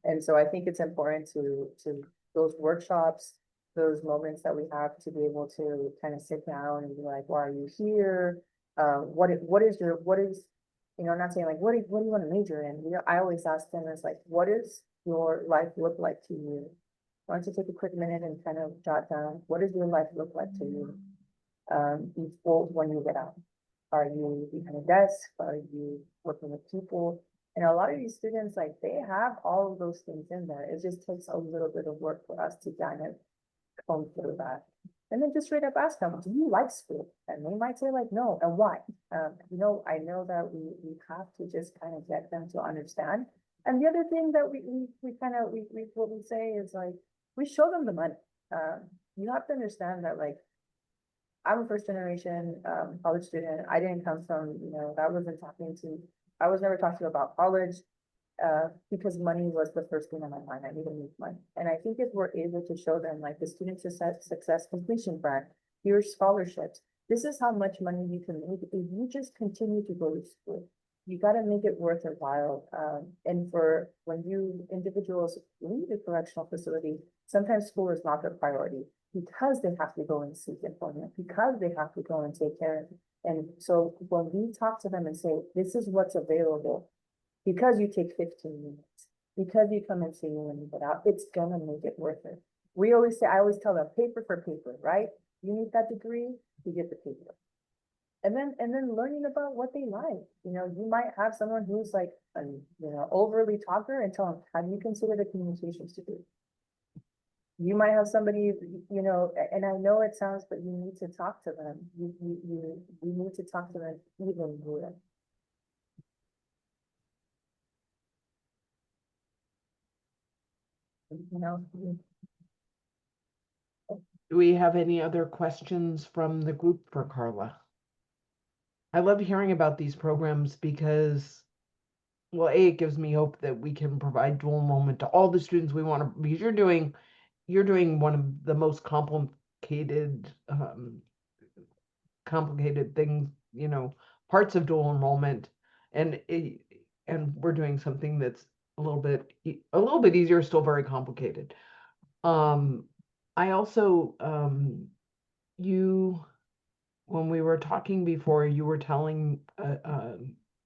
[SPEAKER 17] And so I think it's important to those workshops, those moments that we have to be able to kind of sit down and be like, why are you here? What is, you know, I'm not saying like, what do you want to major in? You know, I always ask them is like, what does your life look like to you? Why don't you take a quick minute and kind of jot down, what does your life look like to you? Before when you get out, are you behind a desk? Are you working with people? And a lot of these students, like they have all of those things in there. It just takes a little bit of work for us to kind of comb through that. And then just straight up ask them, do you like school? And they might say like, no, and why? You know, I know that we have to just kind of get them to understand. And the other thing that we what we say is like, we show them the money. You have to understand that like, I'm a first generation college student. I didn't come from, you know, I was never talked to about college because money was the first thing on my mind. I need to make money. And I think if we're able to show them like the student success completion grant, here's scholarships. This is how much money you can make if you just continue to go to school. You got to make it worth a while. And for when you individuals leave the correctional facility, sometimes school is not their priority because they have to go and seek employment, because they have to go and take care of it. And so when we talk to them and say, this is what's available, because you take 15 minutes, because you come and see me when you get out, it's gonna make it worth it. I always tell them, paper for paper, right? You need that degree, you get the paper. And then learning about what they like. You know, you might have someone who's like, you know, overly talker and tell them, how do you consider the communications degree? You might have somebody, you know, and I know it sounds, but you need to talk to them. You need to talk to them even more. You know.
[SPEAKER 1] Do we have any other questions from the group for Carla? I love hearing about these programs because, well, A, it gives me hope that we can provide dual enrollment to all the students we want to, because you're doing one of the most complicated things, you know, parts of dual enrollment, and we're doing something that's a little bit easier, still very complicated. I also when we were talking before, you were telling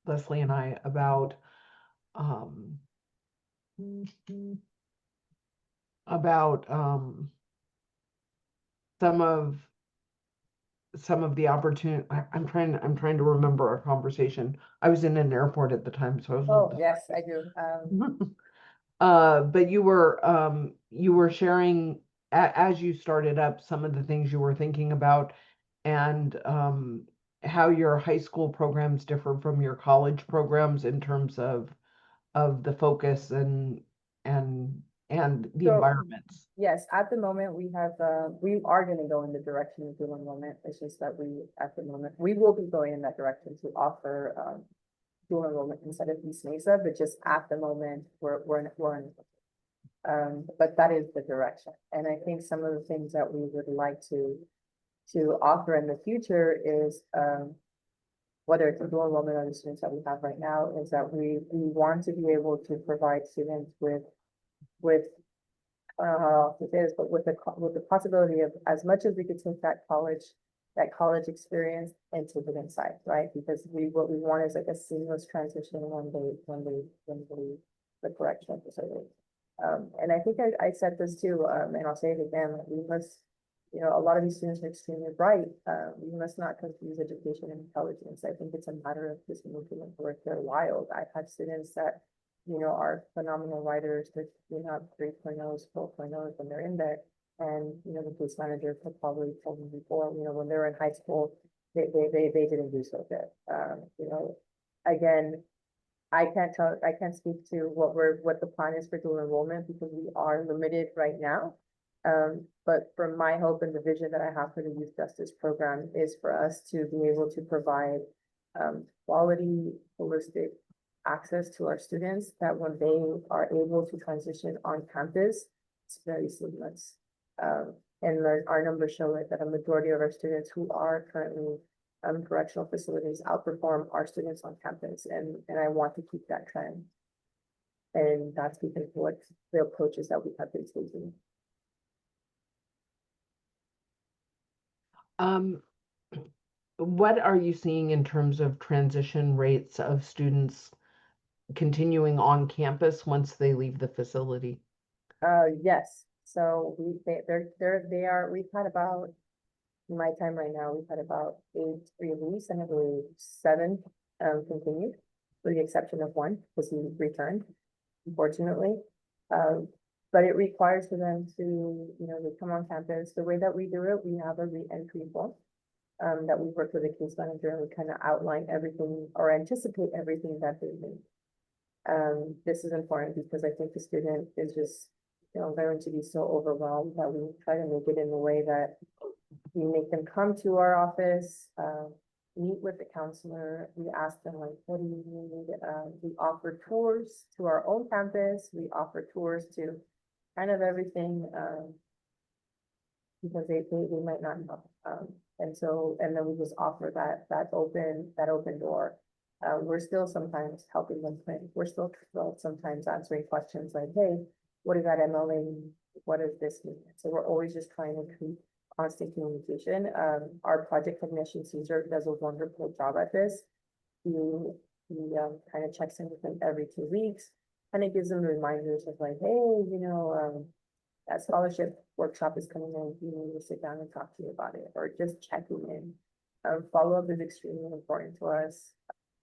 [SPEAKER 1] Leslie and I about some of the opportunity. I'm trying to remember our conversation. I was in an airport at the time, so I was.
[SPEAKER 17] Oh, yes, I do.
[SPEAKER 1] But you were sharing as you started up some of the things you were thinking about, and how your high school programs differ from your college programs in terms of the focus and the environments.
[SPEAKER 17] Yes, at the moment we have we are going to go in the direction of dual enrollment. It's just that at the moment we will be going in that direction to offer dual enrollment instead of East Mesa, but just at the moment, we're in. But that is the direction. And I think some of the things that we would like to offer in the future is, whether it's a dual enrollment or the students that we have right now, is that we want to be able to provide students with I don't know how else it is, but with the possibility of, as much as we could take that college experience into the inside, right? Because what we want is like a seamless transition when they the correctional facility. And I think I said this too, and I'll say it again, we must, a lot of these students are extremely bright. We must not confuse education and intelligence. I think it's a matter of just making it worth their while. I've had students that, are phenomenal writers that, have 3.0s, 4.0s when they're in there. And, the case manager could probably told me before, when they were in high school, they didn't do so good. Again, I can't speak to what the plan is for dual enrollment because we are limited right now. But from my hope and the vision that I have for the youth justice program is for us to be able to provide quality, holistic access to our students, that when they are able to transition on campus, it's very seamless. And our numbers show it that a majority of our students who are currently correctional facilities outperform our students on campus, and I want to keep that trend. And that's because of what the approaches that we have been taking.
[SPEAKER 1] What are you seeing in terms of transition rates of students continuing on campus once they leave the facility?
[SPEAKER 17] Yes. So we've had about, in my time right now, we've had about 8 release, and I believe 7 continued, with the exception of 1 because he returned, unfortunately. But it requires for them to, they come on campus. The way that we do it, we have a re-entry form that we work with the case manager, and we kind of outline everything or anticipate everything that they need. This is important because I think the student is just, going to be so overwhelmed that we try to make it in a way that we make them come to our office, meet with the counselor. We ask them, like, what do you need? We offer tours to our own campus. We offer tours to kind of everything, because they might not know. And then we just offer that open door. We're still sometimes helping them plan. We're still sometimes answering questions like, hey, what does that MLA mean? What does this mean? So we're always just trying to keep constant communication. Our project technician, Caesar, does a wonderful job at this. He kind of checks in with them every 2 weeks, kind of gives them reminders of like, hey, that scholarship workshop is coming in. You need to sit down and talk to you about it, or just checking in. Follow-up is extremely important to us.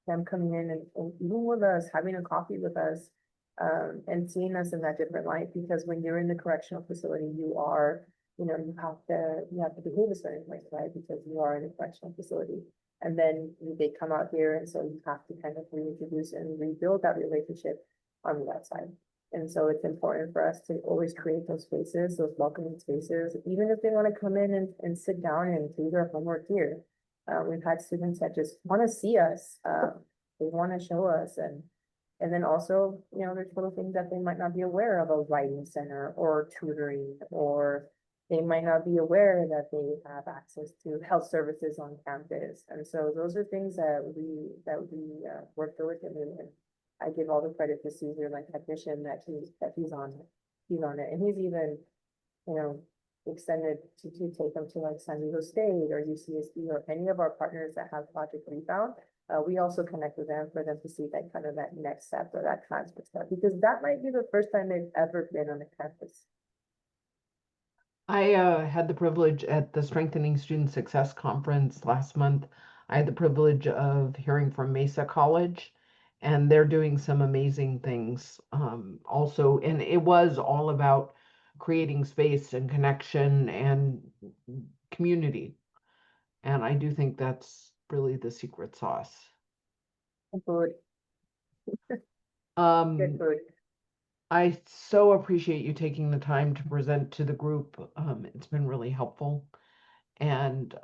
[SPEAKER 17] Them coming in and eating with us, having a coffee with us, and seeing us in that different light. Because when you're in the correctional facility, you are, you have to behave a certain way, right? Because you are in a correctional facility. And then they come out here, and so you have to kind of reintroduce and rebuild that relationship on the outside. And so it's important for us to always create those spaces, those welcoming spaces, even if they want to come in and sit down and do their homework here. We've had students that just want to see us. They want to show us, and then also, there's little things that they might not be aware of, a writing center or tutoring, or they might not be aware that they have access to health services on campus. And so those are things that we work diligently with. I give all the credit to Caesar, my technician, that he's on it, and he's even, extended to take them to like San Diego State or UCSD or any of our partners that have Project Rebound. We also connect with them for them to see that kind of that next step or that transfer step, because that might be the first time they've ever been on a campus.
[SPEAKER 1] I had the privilege at the Strengthening Student Success Conference last month. I had the privilege of hearing from Mesa College, and they're doing some amazing things also. And it was all about creating space and connection and community. And I do think that's really the secret sauce.
[SPEAKER 17] Food. Good food.
[SPEAKER 1] I so appreciate you taking the time to present to the group. It's been really helpful. And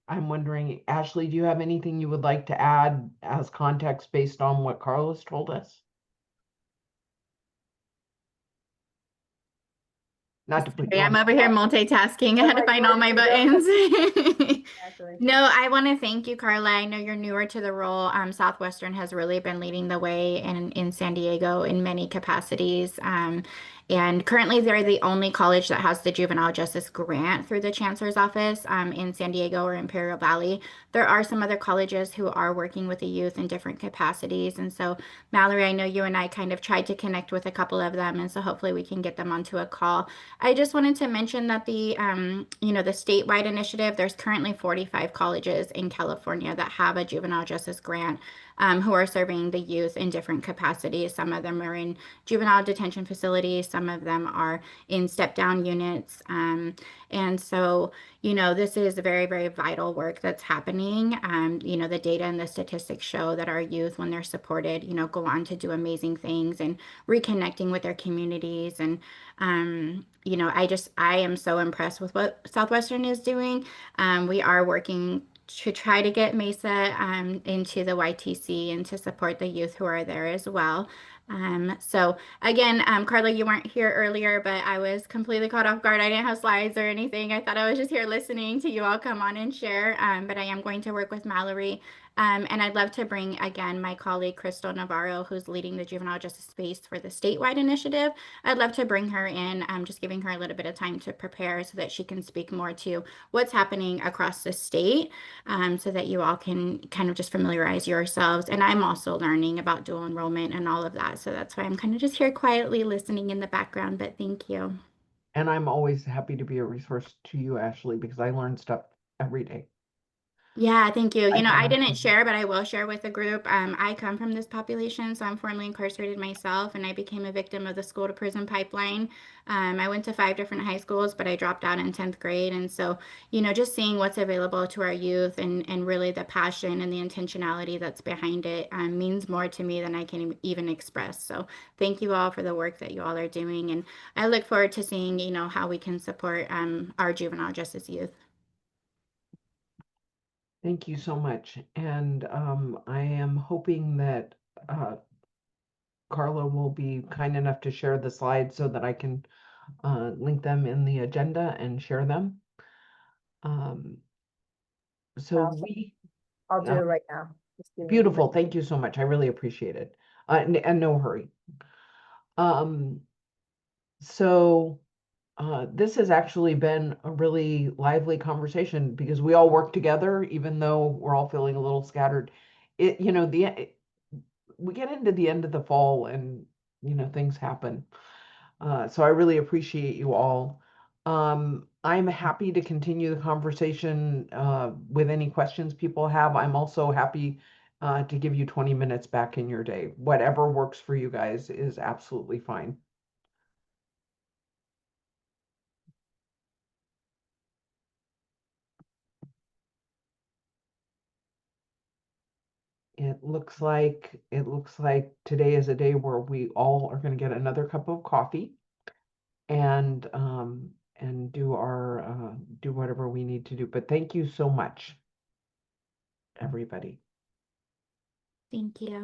[SPEAKER 1] I'm wondering, Ashley, do you have anything you would like to add as context based on what Carlos told us? Not to put you
[SPEAKER 5] Sorry,
[SPEAKER 1] on
[SPEAKER 5] I'm
[SPEAKER 1] the
[SPEAKER 5] over here
[SPEAKER 1] spot.
[SPEAKER 5] multitasking. I
[SPEAKER 13] I'm
[SPEAKER 5] had to
[SPEAKER 13] like,
[SPEAKER 5] find
[SPEAKER 13] where
[SPEAKER 5] all my
[SPEAKER 13] did you go?
[SPEAKER 5] buttons.
[SPEAKER 13] Actually.
[SPEAKER 5] No, I want to thank you, Carla. I know you're newer to the role. Southwestern has really been leading the way in San Diego in many capacities. And currently, they're the only college that has the juvenile justice grant through the chancellor's office in San Diego or Imperial Valley. There are some other colleges who are working with the youth in different capacities. And so, Mallory, I know you and I kind of tried to connect with a couple of them. And so, hopefully, we can get them onto a call. I just wanted to mention that the statewide initiative, there's currently 45 colleges in California that have a juvenile justice grant who are serving the youth in different capacities. Some of them are in juvenile detention facilities, some of them are in step down units. And so, this is a very, very vital work that's happening. The data and the statistics show that our youth, when they're supported, go on to do amazing things and reconnecting with their communities. And I am so impressed with what Southwestern is doing. We are working to try to get Mesa into the YTC and to support the youth who are there as well. So again, Carla, you weren't here earlier, but I was completely caught off guard. I didn't have slides or anything. I thought I was just here listening to you all come on and share. But I am going to work with Mallory. And I'd love to bring again my colleague Crystal Navarro, who's leading the juvenile justice space for the statewide initiative. I'd love to bring her in, just giving her a little bit of time to prepare so that she can speak more to what's happening across the state, so that you all can kind of just familiarize yourselves. And I'm also learning about dual enrollment and all of that. So that's why I'm kind of just here quietly listening in the background, but thank you.
[SPEAKER 1] And I'm always happy to be a resource to you, Ashley, because I learn stuff every day.
[SPEAKER 5] Yeah, thank you.
[SPEAKER 1] I
[SPEAKER 5] I
[SPEAKER 1] find
[SPEAKER 5] didn't share, but I will share with the group. I come from this population, so I'm formerly incarcerated myself, and I became a victim of the school to prison pipeline. I went to 5 different high schools, but I dropped out in 10th grade. And so, just seeing what's available to our youth and really the passion and the intentionality that's behind it means more to me than I can even express. So thank you all for the work that you all are doing. And I look forward to seeing, how we can support our juvenile justice youth.
[SPEAKER 1] Thank you so much. And I am hoping that Carla will be kind enough to share the slides so that I can link them in the agenda and share them.
[SPEAKER 13] I'll do it right now. Just give me a
[SPEAKER 1] Beautiful.
[SPEAKER 13] moment.
[SPEAKER 1] Thank you so much. I really appreciate it. And no hurry. So this has actually been a really lively conversation because we all work together, even though we're all feeling a little scattered. We get into the end of the fall and, things happen. So I really appreciate you all. I'm happy to continue the conversation with any questions people have. I'm also happy to give you 20 minutes back in your day. Whatever works for you guys is absolutely fine. It looks like today is a day where we all are going to get another cup of coffee and do our do whatever we need to do. But thank you so much, everybody.
[SPEAKER 5] Thank you.